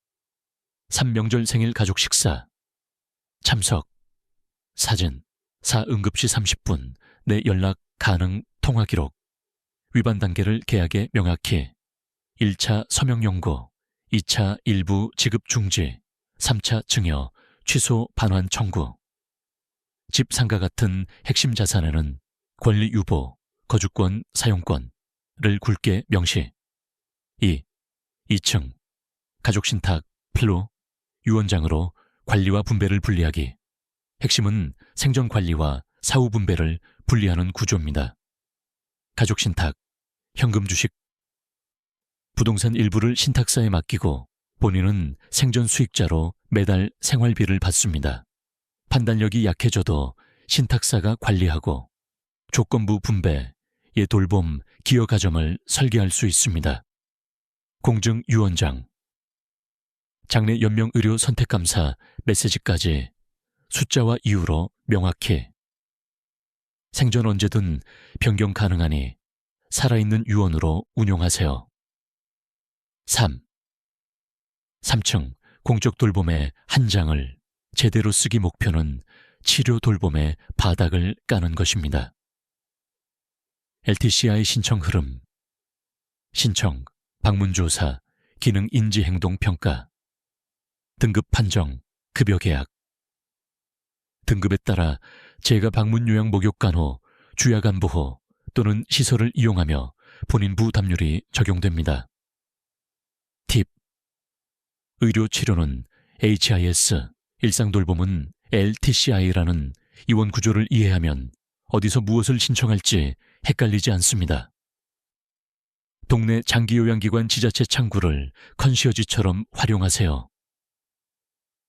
3명절 생일 가족 식사, 참석, 사진, 4 응급시 30분, 내 연락 가능 통화 기록, 위반 단계를 계약에 명확히, 1차 서명 연고, 2차 일부 지급 중지, 3차 증여, 취소 반환 청구. 집 상가 같은 핵심 자산에는 권리 유보, 거주권, 사용권을 굵게 명시. 2. 2층. 가족 신탁, 필로, 유언장으로 관리와 분배를 분리하기. 핵심은 생존 관리와 사후 분배를 분리하는 구조입니다. 가족 신탁, 현금 주식. 부동산 일부를 신탁사에 맡기고 본인은 생존 수익자로 매달 생활비를 받습니다. 판단력이 약해져도 신탁사가 관리하고 조건부 분배, 돌봄, 기여 가정을 설계할 수 있습니다. 공증 유언장. 장래 연명 의료 선택 감사 메시지까지 숫자와 이유로 명확히. 생전 언제든 변경 가능하니 살아있는 유언으로 운용하세요. 3. 3층 공적 돌봄의 한 장을 제대로 쓰기 목표는 치료 돌봄의 바닥을 까는 것입니다. LTCI 신청 흐름. 신청, 방문조사, 기능 인지 행동 평가, 등급 판정, 급여 계약. 등급에 따라 재가 방문 요양 목욕 간호, 주야 간보호 또는 시설을 이용하며 본인 부담률이 적용됩니다. 팁. 의료 치료는 HIS, 일상돌봄은 LTCI라는 이원 구조를 이해하면 어디서 무엇을 신청할지 헷갈리지 않습니다. 동네 장기요양기관 지자체 창구를 컨시어지처럼 활용하세요.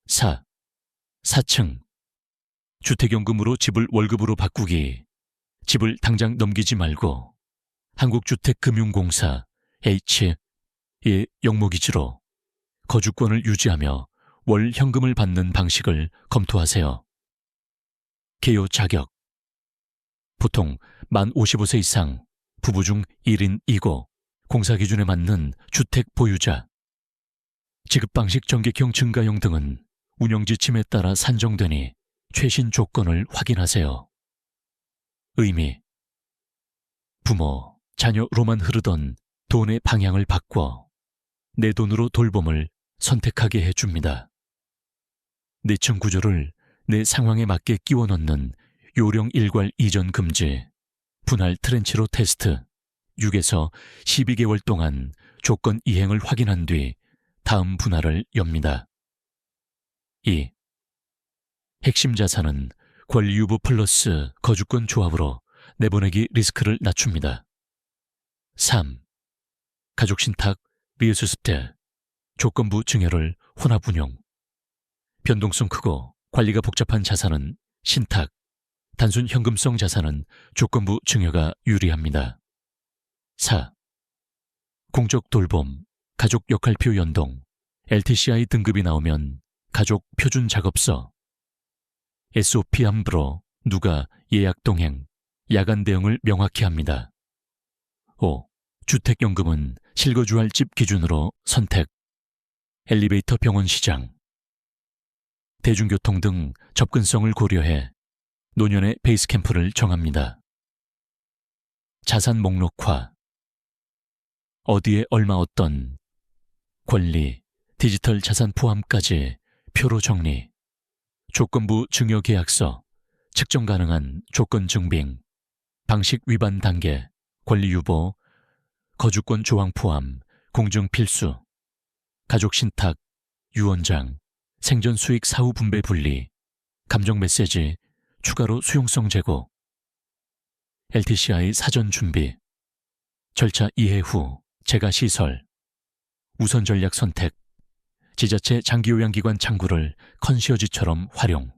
4. 4층. 주택연금으로 집을 월급으로 바꾸기. 집을 당장 넘기지 말고 한국주택금융공사 H의 영목이지로 거주권을 유지하며 월 현금을 받는 방식을 검토하세요. 개요 자격. 보통 만 55세 이상, 부부 중 1인 2고, 공사 기준에 맞는 주택 보유자. 지급 방식 전객형 증가형 등은 운영 지침에 따라 산정되니 최신 조건을 확인하세요. 의미. 부모, 자녀로만 흐르던 돈의 방향을 바꿔 내 돈으로 돌봄을 선택하게 해줍니다. 내층 구조를 내 상황에 맞게 끼워 넣는 요령 일괄 이전 금지, 분할 트렌치로 테스트, 6에서 12개월 동안 조건 이행을 확인한 뒤 다음 분할을 엽니다. 2. 핵심 자산은 권리 유보 플러스 거주권 조합으로 내보내기 리스크를 낮춥니다. 3. 가족 신탁, 리수습 때 조건부 증여를 혼합 운용. 변동성 크고 관리가 복잡한 자산은 신탁, 단순 현금성 자산은 조건부 증여가 유리합니다. 4. 공적 돌봄, 가족 역할표 연동, LTCI 등급이 나오면 가족 표준 작업서, SOP 함부로 누가 예약 동행, 야간 대응을 명확히 합니다. 5. 주택연금은 실거주할 집 기준으로 선택, 엘리베이터 병원 시장, 대중교통 등 접근성을 고려해 노년의 베이스 캠프를 정합니다. 자산 목록화. 어디에 얼마 어떤 권리, 디지털 자산 포함까지 표로 정리, 조건부 증여 계약서, 측정 가능한 조건 증빙, 방식 위반 단계, 권리 유보, 거주권 조항 포함, 공정 필수, 가족 신탁, 유언장, 생전 수익 사후 분배 분리, 감정 메시지, 추가로 수용성 제고, LTCI 사전 준비, 절차 이해 후 재가 시설, 우선 전략 선택, 지자체 장기요양기관 창구를 컨시어지처럼 활용,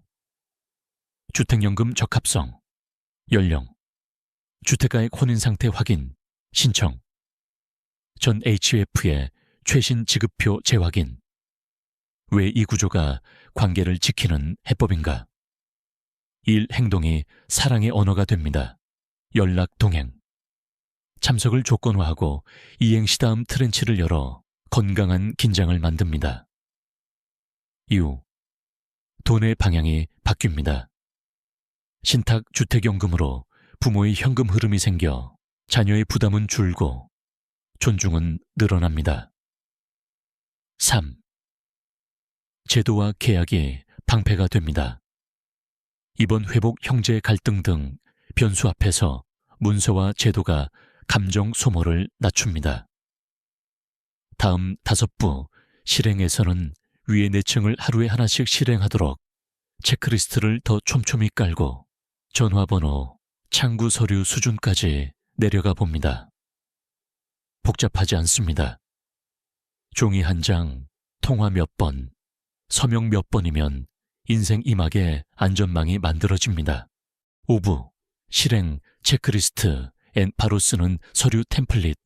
주택연금 적합성, 연령, 주택가액 혼인상태 확인, 신청, 전 HUF의 최신 지급표 재확인, 왜 이 구조가 관계를 지키는 해법인가? 일 행동이 사랑의 언어가 됩니다. 연락 동행. 참석을 조건화하고 이행시 다음 트렌치를 열어 건강한 긴장을 만듭니다. 이후 돈의 방향이 바뀝니다. 신탁 주택연금으로 부모의 현금 흐름이 생겨 자녀의 부담은 줄고 존중은 늘어납니다. 3. 제도와 계약이 방패가 됩니다. 이번 회복 형제 갈등 등 변수 앞에서 문서와 제도가 감정 소모를 낮춥니다. 다음 5부 실행에서는 위의 4층을 하루에 하나씩 실행하도록 체크리스트를 더 촘촘히 깔고 전화번호, 창구 서류 수준까지 내려가 봅니다. 복잡하지 않습니다. 종이 한 장, 통화 몇 번, 서명 몇 번이면 인생 이막에 안전망이 만들어집니다. 5부 실행 체크리스트 앤 바로 쓰는 서류 템플릿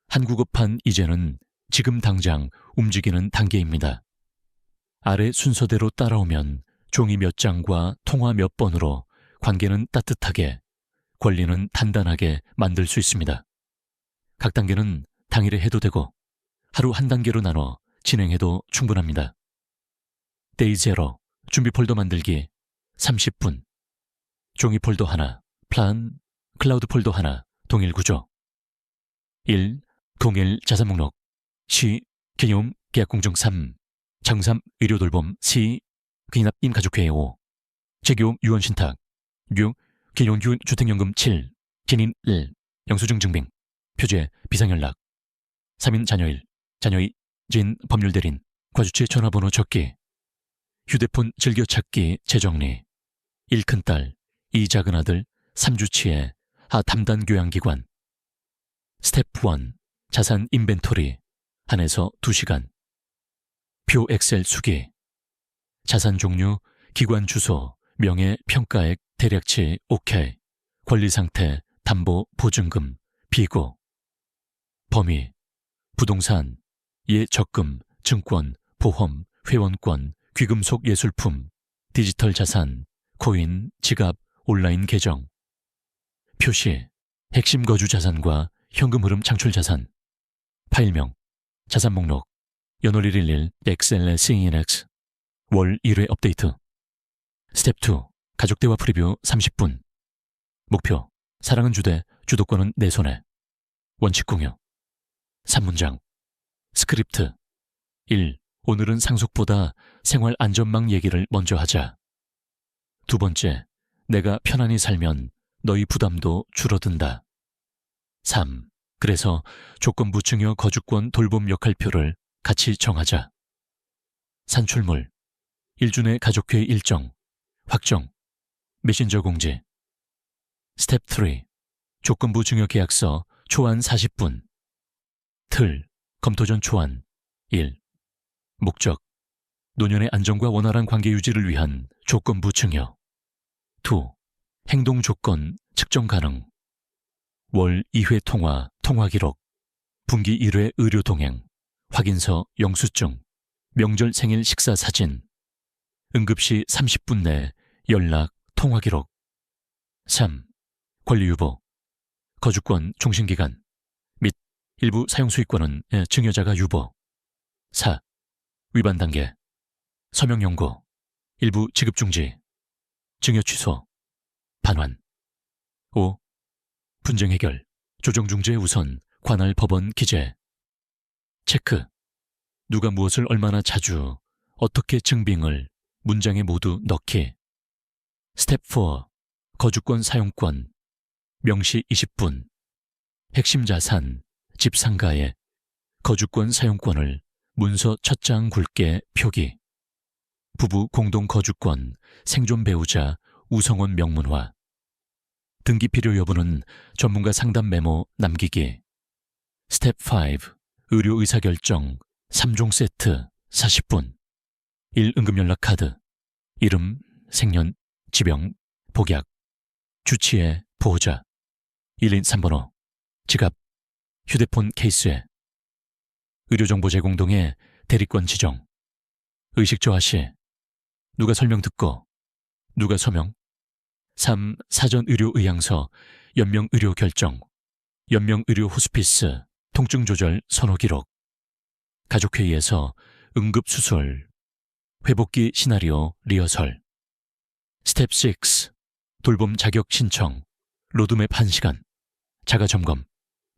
한국어판 이제는 지금 당장 움직이는 단계입니다. 아래 순서대로 따라오면 종이 몇 장과 통화 몇 번으로 관계는 따뜻하게, 권리는 단단하게 만들 수 있습니다. 각 단계는 당일에 해도 되고 하루 한 단계로 나눠 진행해도 충분합니다. 데이 제로 준비 폴더 만들기 30분, 종이 폴더 하나, 플랜, 클라우드 폴더 하나, 동일 구조. 1. 동일 자산 목록. 시. 개념 계약 공정 3. 장삼 의료 돌봄. 시. 기납 임가족회의 5. 재교육 유언 신탁. 6. 개념 주택연금 7. 기님 1. 영수증 증빙. 표제 비상연락. 3인 자녀일. 자녀의 진 법률대리인. 과주치 전화번호 적기. 휴대폰 즐겨찾기 재정리. 1 큰딸, 2 작은아들, 3주치의 하 담당 교양기관. 스텝 1. 자산 인벤토리. 1에서 2시간. 표 엑셀 수기. 자산 종류, 기관 주소, 명예, 평가액, 대략치, OK. 권리 상태, 담보, 보증금, 비고. 범위, 부동산, 예적금, 증권, 보험, 회원권, 귀금속 예술품, 디지털 자산, 코인, 지갑, 온라인 계정. 표시, 핵심 거주 자산과 현금 흐름 창출 자산. 파일명, 자산 목록, 연월 111 엑셀 CNX, 월 1회 업데이트. 스텝 2, 가족 대화 프리뷰 30분. 목표, 사랑은 주되, 주도권은 내 손에. 원칙 공유. 3문장. 스크립트. 1. 오늘은 상속보다 생활 안전망 얘기를 먼저 하자. 2번째, 내가 편안히 살면 너희 부담도 줄어든다. 3. 그래서 조건부 증여 거주권 돌봄 역할표를 같이 정하자. 산출물. 1주 내 가족회 일정. 확정. 메신저 공지. 스텝 3. 조건부 증여 계약서 초안 40분. 틀. 검토 전 초안. 1. 목적. 노년의 안정과 원활한 관계 유지를 위한 조건부 증여. 2. 행동 조건 측정 가능. 월 2회 통화, 통화 기록. 분기 1회 의료 동행. 확인서, 영수증. 명절 생일 식사 사진. 응급시 30분 내 연락, 통화 기록. 3. 권리 유보. 거주권, 종신기간. 및 일부 사용수익권은 증여자가 유보. 4. 위반 단계. 서명 연고. 일부 지급 중지. 증여 취소. 반환. 5. 분쟁 해결. 조정 중재 우선. 관할 법원 기재. 체크. 누가 무엇을 얼마나 자주, 어떻게 증빙을 문장에 모두 넣기. 스텝 4. 거주권 사용권, 명시 20분, 핵심 자산, 집 상가의 거주권 사용권을 문서 첫 장 굵게 표기, 부부 공동 거주권, 생존 배우자, 우성원 명문화, 등기 필요 여부는 전문가 상담 메모 남기기, 스텝 5, 의료 의사결정, 3종 세트, 40분, 1. 응급연락카드, 이름, 생년, 지병, 복약, 주치의, 보호자, 1인 3번호, 지갑, 휴대폰 케이스에, 의료정보 제공 등의 대리권 지정, 의식 저하 시, 누가 설명 듣고, 누가 서명, 3. 사전 의료 의향서, 연명 의료 결정, 연명 의료 호스피스, 통증 조절 선호 기록, 가족회의에서 응급 수술, 회복기 시나리오 리허설, 스텝 6. 돌봄 자격 신청, 로드맵 1시간, 자가 점검,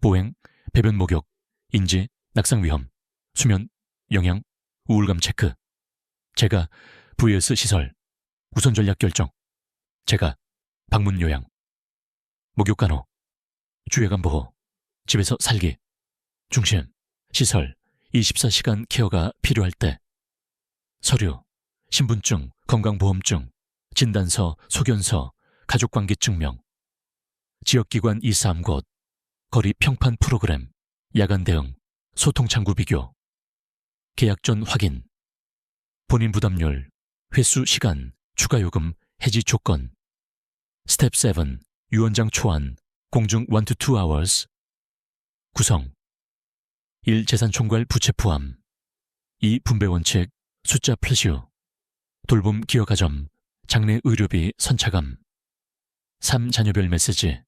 보행, 배변 목욕, 인지, 낙상 위험, 수면, 영양, 우울감 체크, 제가 VS 시설, 우선 전략 결정, 제가 방문 요양, 목욕 간호, 주외관 보호, 집에서 살기, 중심, 시설, 24시간 케어가 필요할 때, 서류, 신분증, 건강보험증, 진단서, 소견서, 가족관계증명, 지역기관 이사함 곳, 거리 평판 프로그램, 야간 대응, 소통창구 비교, 계약 전 확인, 본인 부담률, 횟수 시간, 추가 요금, 해지 조건, 스텝 7, 유언장 초안, 공중 1-2 hours, 구성, 1. 재산 총괄 부채 포함, 2. 분배 원칙, 숫자 플러시우, 돌봄 기여 가점, 장례 의료비 선차감, 3. 자녀별 메시지,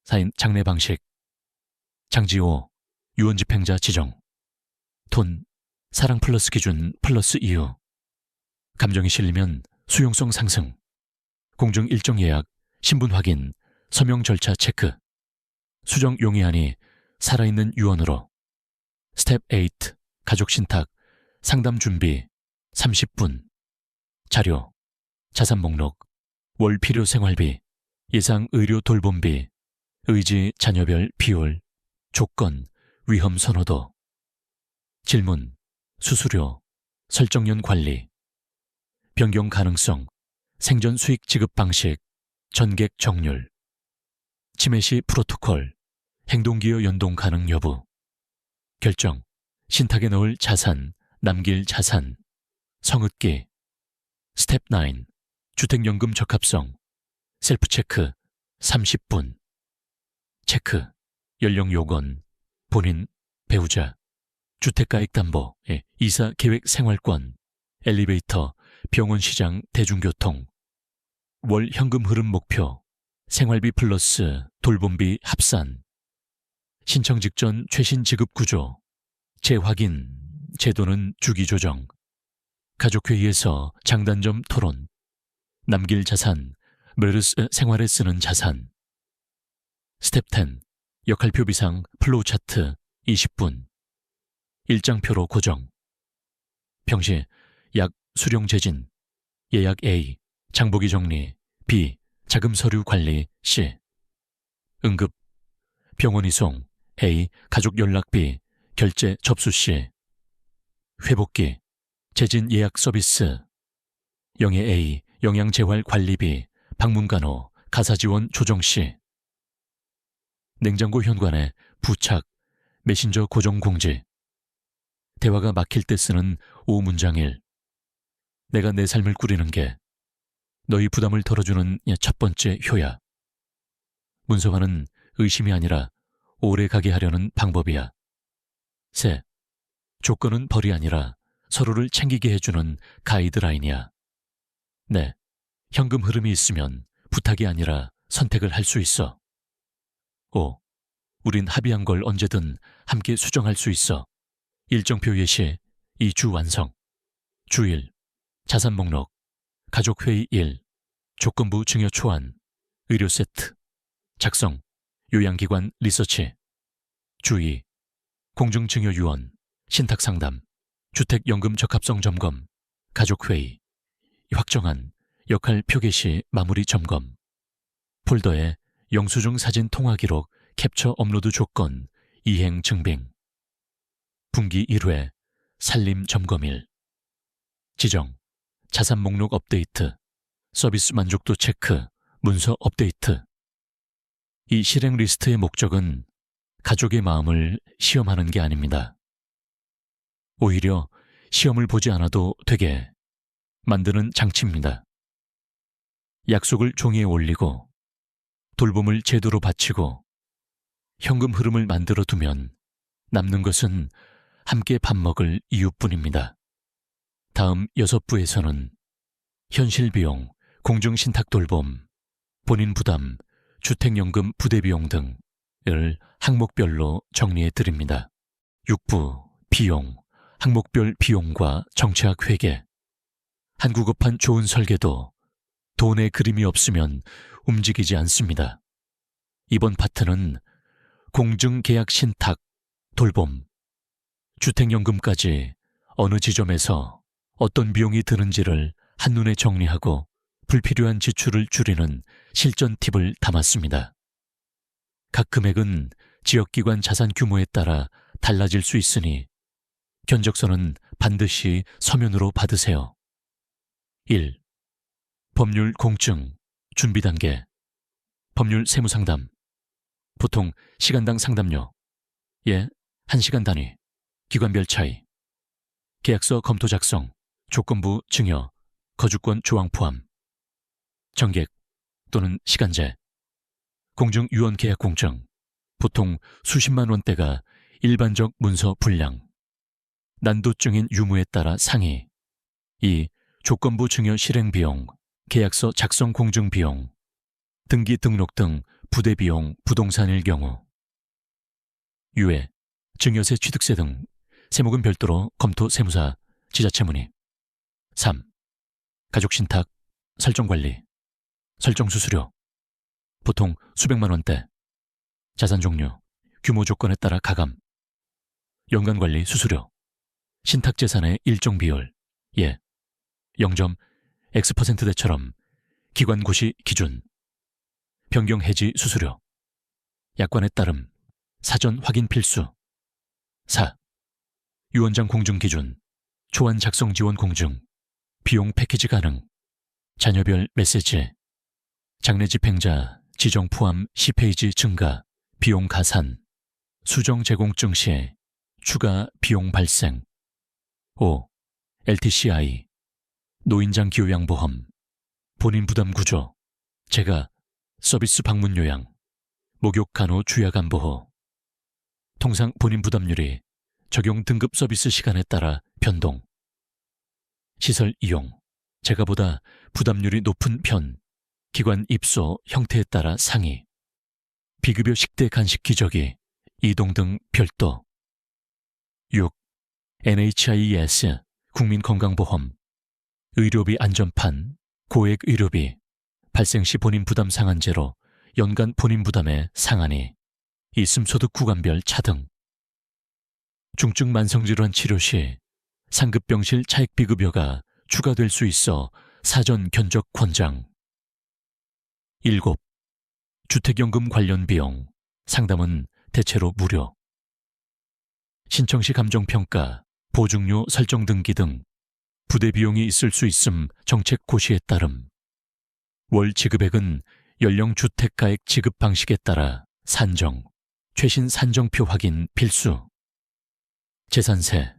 4인 장례 방식, 장지호, 유언집행자 지정, 톤, 사랑 플러스 기준 플러스 이유, 감정이 실리면 수용성 상승, 공중 일정 예약, 신분 확인, 서명 절차 체크, 수정 용이하니 살아있는 유언으로, 스텝 8, 가족 신탁, 상담 준비, 30분, 자료, 자산 목록, 월 필요 생활비, 예상 의료 돌봄비, 의지 자녀별 비율, 조건, 위험 선호도, 질문, 수수료, 설정연 관리, 변경 가능성, 생전 수익 지급 방식, 전객 정률, 치매 시 프로토콜, 행동기여 연동 가능 여부, 결정, 신탁에 넣을 자산, 남길 자산, 성읍기, 스텝 9, 주택연금 적합성, 셀프 체크, 30분, 체크, 연령 요건, 본인, 배우자, 주택가액 담보, 이사 계획 생활권, 엘리베이터, 병원 시장 대중교통, 월 현금 흐름 목표, 생활비 플러스 돌봄비 합산, 신청 직전 최신 지급 구조, 재확인, 제도는 주기 조정, 가족회의에서 장단점 토론, 남길 자산, 메르스 생활에 쓰는 자산, 스텝 10, 역할표 비상 플로우 차트 20분, 일장표로 고정, 평시 약 수령 재진, 예약 A, 장보기 정리, B, 자금 서류 관리, C, 응급, 병원 이송, A, 가족 연락비, 결제 접수 시, 회복기, 재진 예약 서비스, 영예 A, 영양재활 관리비, 방문간호, 가사지원 조정 시, 냉장고 현관에 부착, 메신저 고정 공지, 대화가 막힐 때 쓰는 5문장 1, 내가 내 삶을 꾸리는 게 너희 부담을 덜어주는 첫 번째 효야. 문서화는 의심이 아니라 오래 가게 하려는 방법이야. 셋, 조건은 벌이 아니라 서로를 챙기게 해주는 가이드라인이야. 네, 현금 흐름이 있으면 부탁이 아니라 선택을 할 수 있어. 5. 우린 합의한 걸 언제든 함께 수정할 수 있어. 일정표 예시, 2주 완성. 주 1. 자산 목록, 가족회의 1, 조건부 증여 초안, 의료 세트, 작성, 요양기관 리서치. 주 2. 공중증여 유언, 신탁상담, 주택연금 적합성 점검, 가족회의, 확정한 역할 표기 시 마무리 점검. 폴더에 영수증 사진 통화 기록 캡처 업로드 조건 이행 증빙. 분기 1회 살림 점검일. 지정 자산 목록 업데이트, 서비스 만족도 체크, 문서 업데이트. 이 실행 리스트의 목적은 가족의 마음을 시험하는 게 아닙니다. 오히려 시험을 보지 않아도 되게 만드는 장치입니다. 약속을 종이에 올리고 돌봄을 제도로 바치고 현금 흐름을 만들어 두면 남는 것은 함께 밥 먹을 이유뿐입니다. 다음 6부에서는 현실 비용, 공중신탁 돌봄, 본인 부담, 주택연금 부대비용 등을 항목별로 정리해 드립니다. 6부 비용, 항목별 비용과 정치학 회계. 한국어판 좋은 설계도 돈의 그림이 없으면 움직이지 않습니다. 이번 파트는 공증계약 신탁, 돌봄, 주택연금까지 어느 지점에서 어떤 비용이 드는지를 한눈에 정리하고 불필요한 지출을 줄이는 실전 팁을 담았습니다. 각 금액은 지역기관 자산 규모에 따라 달라질 수 있으니 견적서는 반드시 서면으로 받으세요. 1. 법률 공증, 준비 단계. 법률 세무상담. 보통 시간당 상담료. 1시간 단위. 기관별 차이. 계약서 검토 작성, 조건부 증여, 거주권 조항 포함. 정객 또는 시간제. 공증유언 계약 공증. 보통 수십만 원대가 일반적 문서 분량. 난도증인 유무에 따라 상위. 2. 조건부 증여 실행 비용, 계약서 작성 공증 비용, 등기 등록 등 부대 비용 부동산일 경우. 유예, 증여세 취득세 등 세목은 별도로 검토 세무사, 지자체 문의. 3. 가족신탁, 설정관리, 설정수수료. 보통 수백만 원대. 자산 종류, 규모 조건에 따라 가감. 연간관리 수수료. 신탁재산의 일정 비율. 0.X%대처럼 기관고시 기준. 변경 해지 수수료. 약관에 따름. 사전 확인 필수. 4. 유언장 공증 기준. 초안 작성 지원 공증. 비용 패키지 가능. 자녀별 메시지. 장례 집행자 지정 포함 10페이지 증가. 비용 가산. 수정 제공증 시 추가 비용 발생. 5. LTCI. 노인장 기요양보험. 본인 부담 구조. 재가. 서비스 방문 요양. 목욕 간호 주야간 보호. 통상 본인 부담률이 적용 등급 서비스 시간에 따라 변동. 시설 이용. 재가보다 부담률이 높은 편. 기관 입소 형태에 따라 상위. 비급여 식대 간식 기저귀, 이동 등 별도. 6. NHIS 국민건강보험. 의료비 안전판, 고액 의료비, 발생 시 본인 부담 상한제로 연간 본인 부담의 상한이 있음 소득 구간별 차등. 중증 만성질환 치료 시 상급병실 차액비급여가 추가될 수 있어 사전 견적 권장. 7. 주택연금 관련 비용, 상담은 대체로 무료. 신청 시 감정평가, 보증료 설정 등기 등 부대 비용이 있을 수 있음 정책 고시에 따름. 월 지급액은 연령 주택가액 지급 방식에 따라 산정, 최신 산정표 확인 필수. 재산세,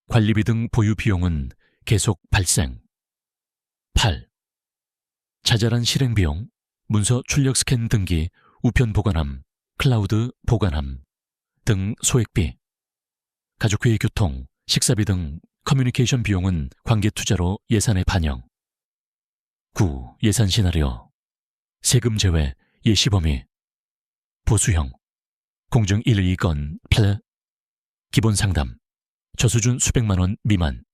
관리비 등 보유 비용은 계속 발생. 8. 자잘한 실행 비용, 문서 출력 스캔 등기, 우편 보관함, 클라우드 보관함 등 소액비. 가족회의 교통, 식사비 등 커뮤니케이션 비용은 관계 투자로 예산에 반영. 9. 예산 시나리오. 세금 제외, 예시 범위. 보수형. 공증 1, 2건 플. 기본 상담. 저수준 수백만 원 미만.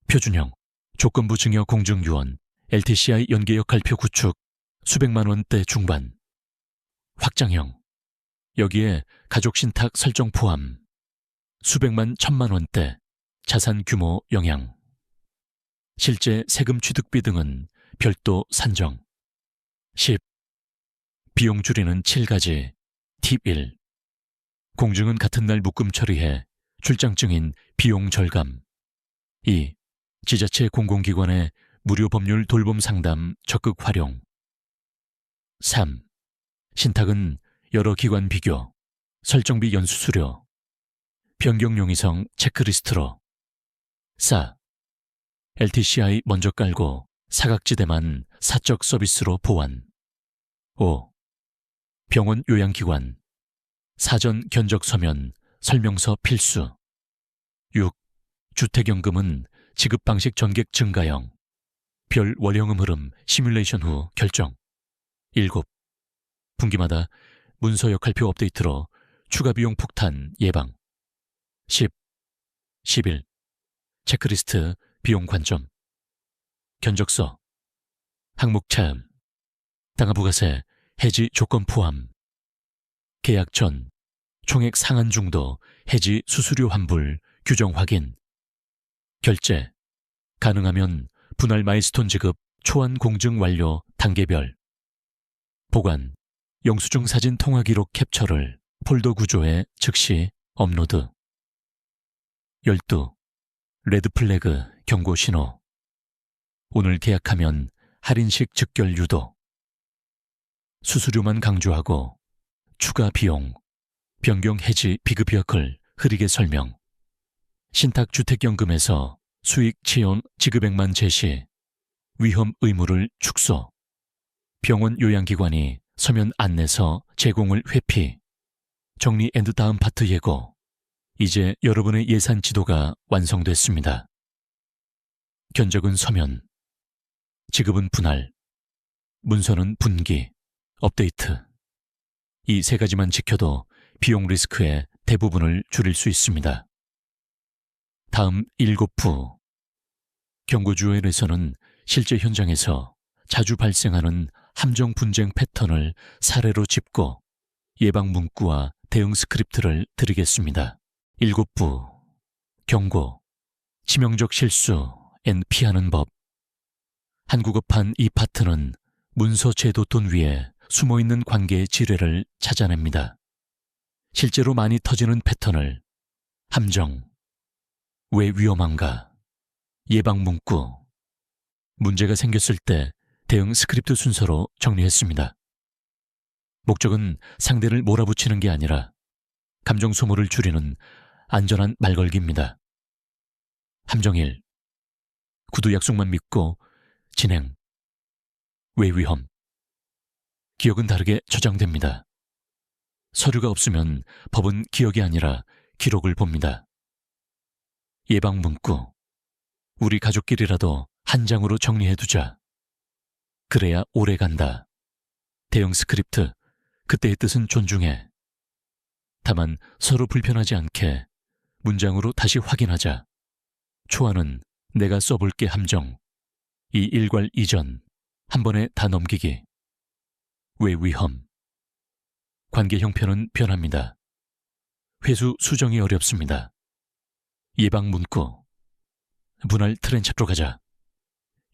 표준형. 조건부 증여 공증 유언, LTCI 연계 역할표 구축, 수백만 원대 중반. 확장형. 여기에 가족신탁 설정 포함. 수백만 천만 원대. 자산 규모 영향. 실제 세금 취득비 등은 별도 산정. 10. 비용 줄이는 7가지. 팁 1. 공증은 같은 날 묶음 처리해 출장증인 비용 절감. 2. 지자체 공공기관의 무료 법률 돌봄 상담 적극 활용. 3. 신탁은 여러 기관 비교, 설정비 연수수료, 변경 용이성 체크리스트로. 4. LTCI 먼저 깔고 사각지대만 사적 서비스로 보완. 5. 병원 요양기관 사전 견적 서면 설명서 필수. 6. 주택연금은 지급 방식 전객 증가형, 별 월형음 흐름 시뮬레이션 후 결정. 7. 분기마다 문서 역할표 업데이트로 추가 비용 폭탄 예방. 10. 11. 체크리스트 비용 관점. 견적서, 항목 차음, 땅하부가세 해지 조건 포함, 계약 전 총액 상한 중도 해지 수수료 환불 규정 확인, 결제, 가능하면 분할 마일스톤 지급 초안 공증 완료 단계별, 보관, 영수증 사진 통화 기록 캡처를 폴더 구조에 즉시 업로드. 12. 레드 플래그 경고 신호. 오늘 계약하면 할인식 즉결 유도. 수수료만 강조하고 추가 비용, 변경 해지 비급 여클 흐리게 설명. 신탁주택연금에서 수익 지원 지급액만 제시, 위험 의무를 축소. 병원 요양기관이 서면 안내서 제공을 회피. 정리 앤드 다음 파트 예고. 이제 여러분의 예산 지도가 완성됐습니다. 견적은 서면, 지급은 분할, 문서는 분기, 업데이트. 이 3가지만 지켜도 비용 리스크의 대부분을 줄일 수 있습니다. 다음 7부. 경고주얼에서는 실제 현장에서 자주 발생하는 함정 분쟁 패턴을 사례로 짚고 예방 문구와 대응 스크립트를 드리겠습니다. 7부. 경고, 치명적 실수 앤 피하는 법. 한국어판 이 파트는 문서 제도 돈 위에 숨어있는 관계의 지뢰를 찾아냅니다. 실제로 많이 터지는 패턴을 함정, 왜 위험한가, 예방 문구, 문제가 생겼을 때 대응 스크립트 순서로 정리했습니다. 목적은 상대를 몰아붙이는 게 아니라 감정 소모를 줄이는 안전한 말걸기입니다. 함정 1. 구두 약속만 믿고 진행. 왜 위험. 기억은 다르게 저장됩니다. 서류가 없으면 법은 기억이 아니라 기록을 봅니다. 예방 문구. 우리 가족끼리라도 한 장으로 정리해두자. 그래야 오래 간다. 대응 스크립트. 그때의 뜻은 존중해. 다만 서로 불편하지 않게 문장으로 다시 확인하자. 초안은 내가 써볼게 함정. 이 일괄 이전. 한 번에 다 넘기기. 왜 위험. 관계 형편은 변합니다. 회수 수정이 어렵습니다. 예방 문구. 분할 트렌 잡으러 가자.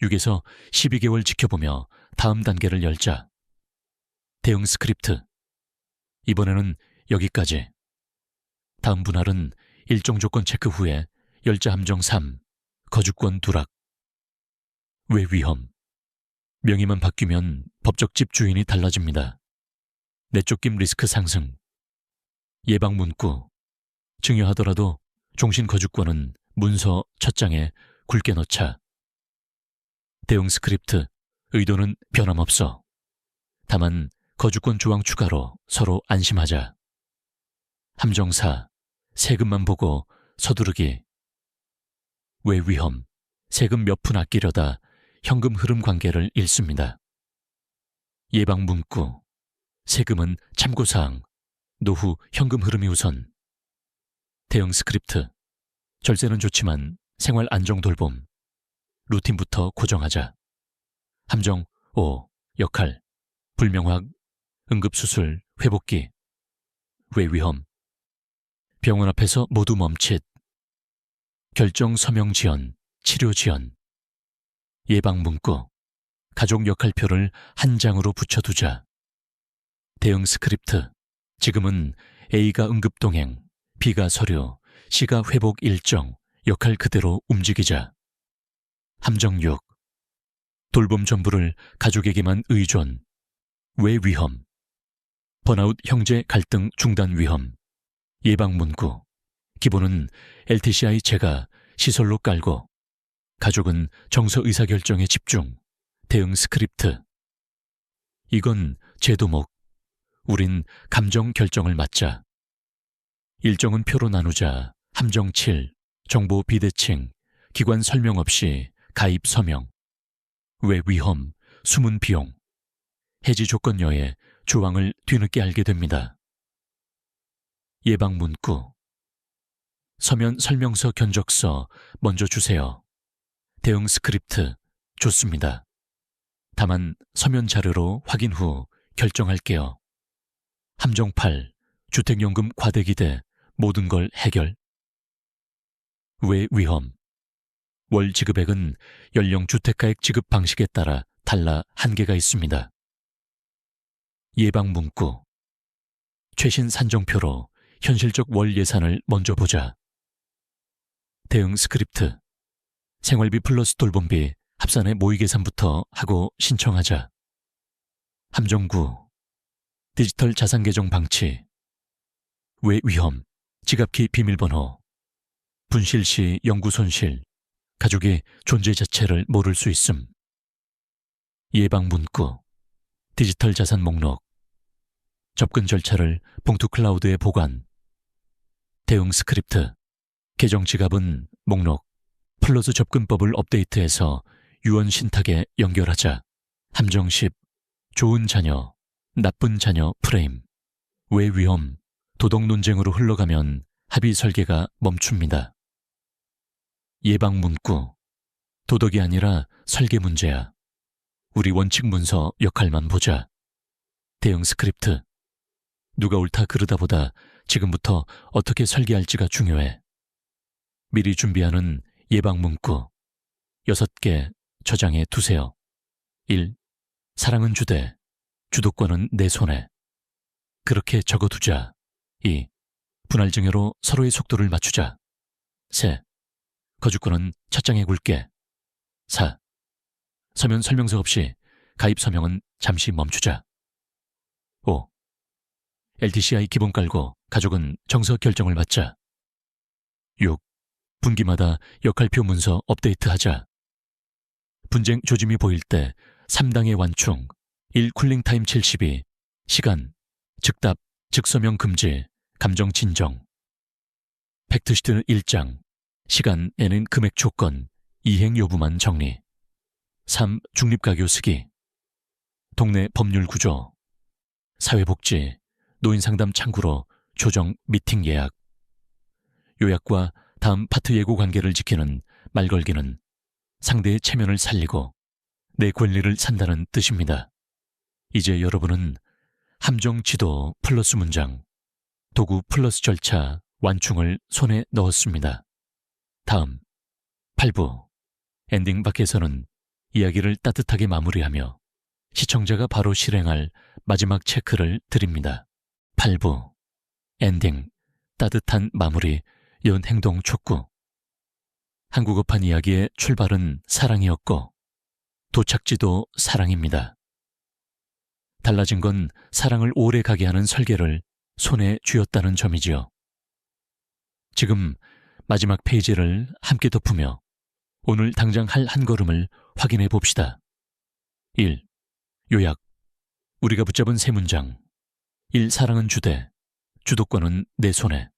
6에서 12개월 지켜보며 다음 단계를 열자. 대응 스크립트. 이번에는 여기까지. 다음 분할은 일정 조건 체크 후에 열자 함정 3. 거주권 누락. 왜 위험. 명의만 바뀌면 법적 집 주인이 달라집니다. 내쫓김 리스크 상승. 예방 문구. 증여하더라도 종신 거주권은 문서 첫 장에 굵게 넣자. 대응 스크립트. 의도는 변함없어. 다만 거주권 조항 추가로 서로 안심하자. 함정 4. 세금만 보고 서두르기. 왜 위험. 세금 몇 푼 아끼려다 현금 흐름 관계를 잃습니다. 예방 문구. 세금은 참고사항. 노후 현금 흐름이 우선. 대응 스크립트. 절세는 좋지만 생활 안정 돌봄. 루틴부터 고정하자. 함정 5. 역할. 불명확. 응급수술. 회복기. 왜 위험. 병원 앞에서 모두 멈칫. 결정 서명 지연. 치료 지연. 예방 문구. 가족 역할표를 한 장으로 붙여두자. 대응 스크립트. 지금은 A가 응급동행, B가 서류, C가 회복 일정, 역할 그대로 움직이자. 함정 6. 돌봄 전부를 가족에게만 의존. 왜 위험? 번아웃 형제 갈등 중단 위험. 예방 문구. 기본은 LTCI 제가 시설로 깔고, 가족은 정서 의사결정에 집중. 대응 스크립트. 이건 제도목. 우린 감정 결정을 맡자. 일정은 표로 나누자. 함정 7. 정보 비대칭. 기관 설명 없이 가입 서명. 왜 위험? 숨은 비용. 해지 조건여에 조항을 뒤늦게 알게 됩니다. 예방 문구. 서면 설명서 견적서 먼저 주세요. 대응 스크립트. 좋습니다. 다만 서면 자료로 확인 후 결정할게요. 함정 8. 주택연금 과대기대. 모든 걸 해결. 왜 위험? 월 지급액은 연령 주택가액 지급 방식에 따라 달라 한계가 있습니다. 예방 문구. 최신 산정표로 현실적 월 예산을 먼저 보자. 대응 스크립트. 생활비 플러스 돌봄비 합산의 모의 계산부터 하고 신청하자. 함정 9. 디지털 자산 계정 방치. 왜 위험? 지갑키 비밀번호. 분실 시 영구 손실. 가족이 존재 자체를 모를 수 있음. 예방 문구. 디지털 자산 목록. 접근 절차를 봉투 클라우드에 보관. 대응 스크립트. 계정 지갑은 목록. 플러스 접근법을 업데이트해서 유언 신탁에 연결하자. 함정 10. 좋은 자녀, 나쁜 자녀 프레임. 왜 위험? 도덕 논쟁으로 흘러가면 합의 설계가 멈춥니다. 예방 문구. 도덕이 아니라 설계 문제야. 우리 원칙 문서 역할만 보자. 대응 스크립트. 누가 옳다 그르다 보다 지금부터 어떻게 설계할지가 중요해. 미리 준비하는 예방 문구. 6개 저장해 두세요. 1. 사랑은 주되, 주도권은 내 손에. 그렇게 적어두자. 2. 분할 증여로 서로의 속도를 맞추자. 3. 거주권은 첫 장에 굵게. 4. 서면 설명서 없이 가입 서명은 잠시 멈추자. 5. LTCI 기본 깔고 가족은 정서 결정을 받자. 6. 분기마다 역할표 문서 업데이트하자. 분쟁 조짐이 보일 때 3당의 완충, 1 쿨링타임 72, 시간, 즉답, 즉서명 금지, 감정 진정. 팩트시트 1장, 시간 N은 금액 조건, 이행 여부만 정리. 3. 중립가교 쓰기. 동네 법률 구조. 사회복지, 노인상담 창구로 조정 미팅 예약. 요약과 다음 파트 예고 관계를 지키는 말 걸기는 상대의 체면을 살리고 내 권리를 산다는 뜻입니다. 이제 여러분은 함정 지도 플러스 문장, 도구 플러스 절차, 완충을 손에 넣었습니다. 다음 8부 엔딩 밖에서는 이야기를 따뜻하게 마무리하며 시청자가 바로 실행할 마지막 체크를 드립니다. 8부 엔딩 따뜻한 마무리 연행동 촉구. 한국어판 이야기의 출발은 사랑이었고 도착지도 사랑입니다. 달라진 건 사랑을 오래 가게 하는 설계를 손에 쥐었다는 점이지요. 지금 마지막 페이지를 함께 덮으며 오늘 당장 할 한 걸음을 확인해 봅시다. 1. 요약. 우리가 붙잡은 세 문장. 1. 사랑은 주되, 주도권은 내 손에.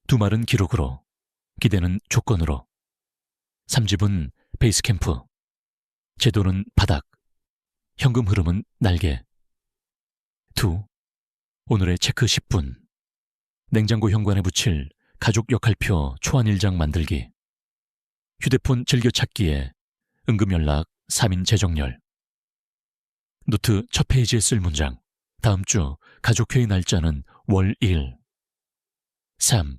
두 말은 기록으로, 기대는 조건으로. 3집은 베이스캠프. 제도는 바닥. 현금 흐름은 날개. 2. 오늘의 체크 10분. 냉장고 현관에 붙일 가족 역할표 초안 1장 만들기. 휴대폰 즐겨찾기에 응급연락 3인 재정렬. 노트 첫 페이지에 쓸 문장. 다음 주 가족회의 날짜는 월 1. 3.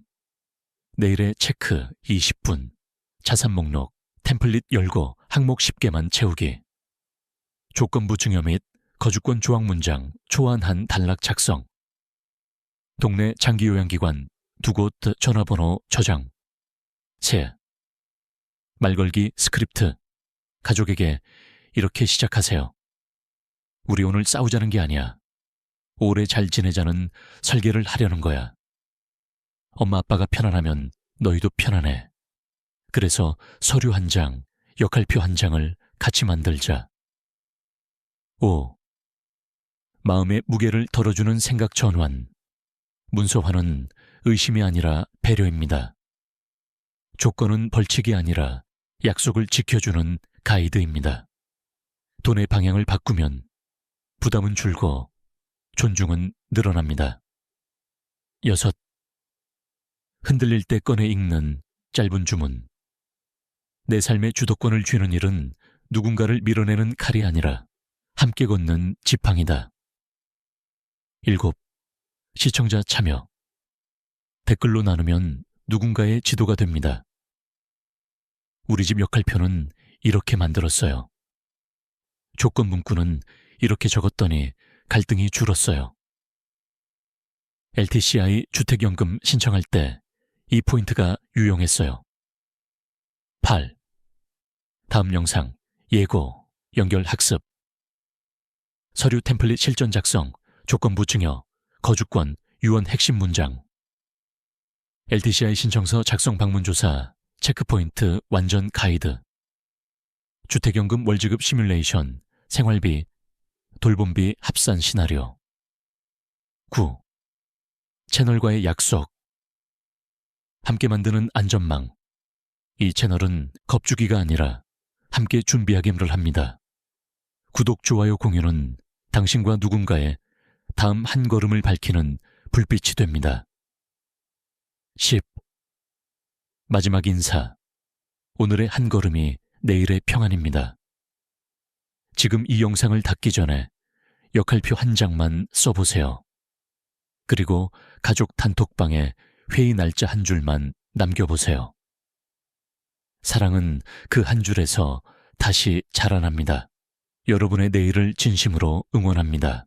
내일의 체크 20분. 자산 목록, 템플릿 열고 항목 10개만 채우기. 조건부 증여 및 거주권 조항 문장 초안한 단락 작성. 동네 장기요양기관 2곳 전화번호 저장. 세. 말걸기 스크립트. 가족에게 이렇게 시작하세요. 우리 오늘 싸우자는 게 아니야. 오래 잘 지내자는 설계를 하려는 거야. 엄마 아빠가 편안하면 너희도 편안해. 그래서 서류 한 장, 역할표 한 장을 같이 만들자. 5. 마음의 무게를 덜어주는 생각 전환. 문서화는 의심이 아니라 배려입니다. 조건은 벌칙이 아니라 약속을 지켜주는 가이드입니다. 돈의 방향을 바꾸면 부담은 줄고 존중은 늘어납니다. 6. 흔들릴 때 꺼내 읽는 짧은 주문. 내 삶의 주도권을 쥐는 일은 누군가를 밀어내는 칼이 아니라 함께 걷는 지팡이다. 7. 시청자 참여. 댓글로 나누면 누군가의 지도가 됩니다. 우리 집 역할표는 이렇게 만들었어요. 조건 문구는 이렇게 적었더니 갈등이 줄었어요. LTCI 주택연금 신청할 때 이 포인트가 유용했어요. 8. 다음 영상 예고, 연결 학습. 서류 템플릿 실전 작성, 조건부 증여, 거주권, 유언 핵심 문장. LTCI 신청서 작성 방문조사, 체크포인트 완전 가이드. 주택연금 월지급 시뮬레이션, 생활비, 돌봄비 합산 시나리오. 9. 채널과의 약속. 함께 만드는 안전망. 이 채널은 겁주기가 아니라 함께 준비하기를 합니다. 구독, 좋아요, 공유는 당신과 누군가의 다음 한 걸음을 밝히는 불빛이 됩니다. 10. 마지막 인사. 오늘의 한 걸음이 내일의 평안입니다. 지금 이 영상을 닫기 전에 역할표 한 장만 써보세요. 그리고 가족 단톡방에 회의 날짜 한 줄만 남겨보세요. 사랑은 그 한 줄에서 다시 자라납니다. 여러분의 내일을 진심으로 응원합니다.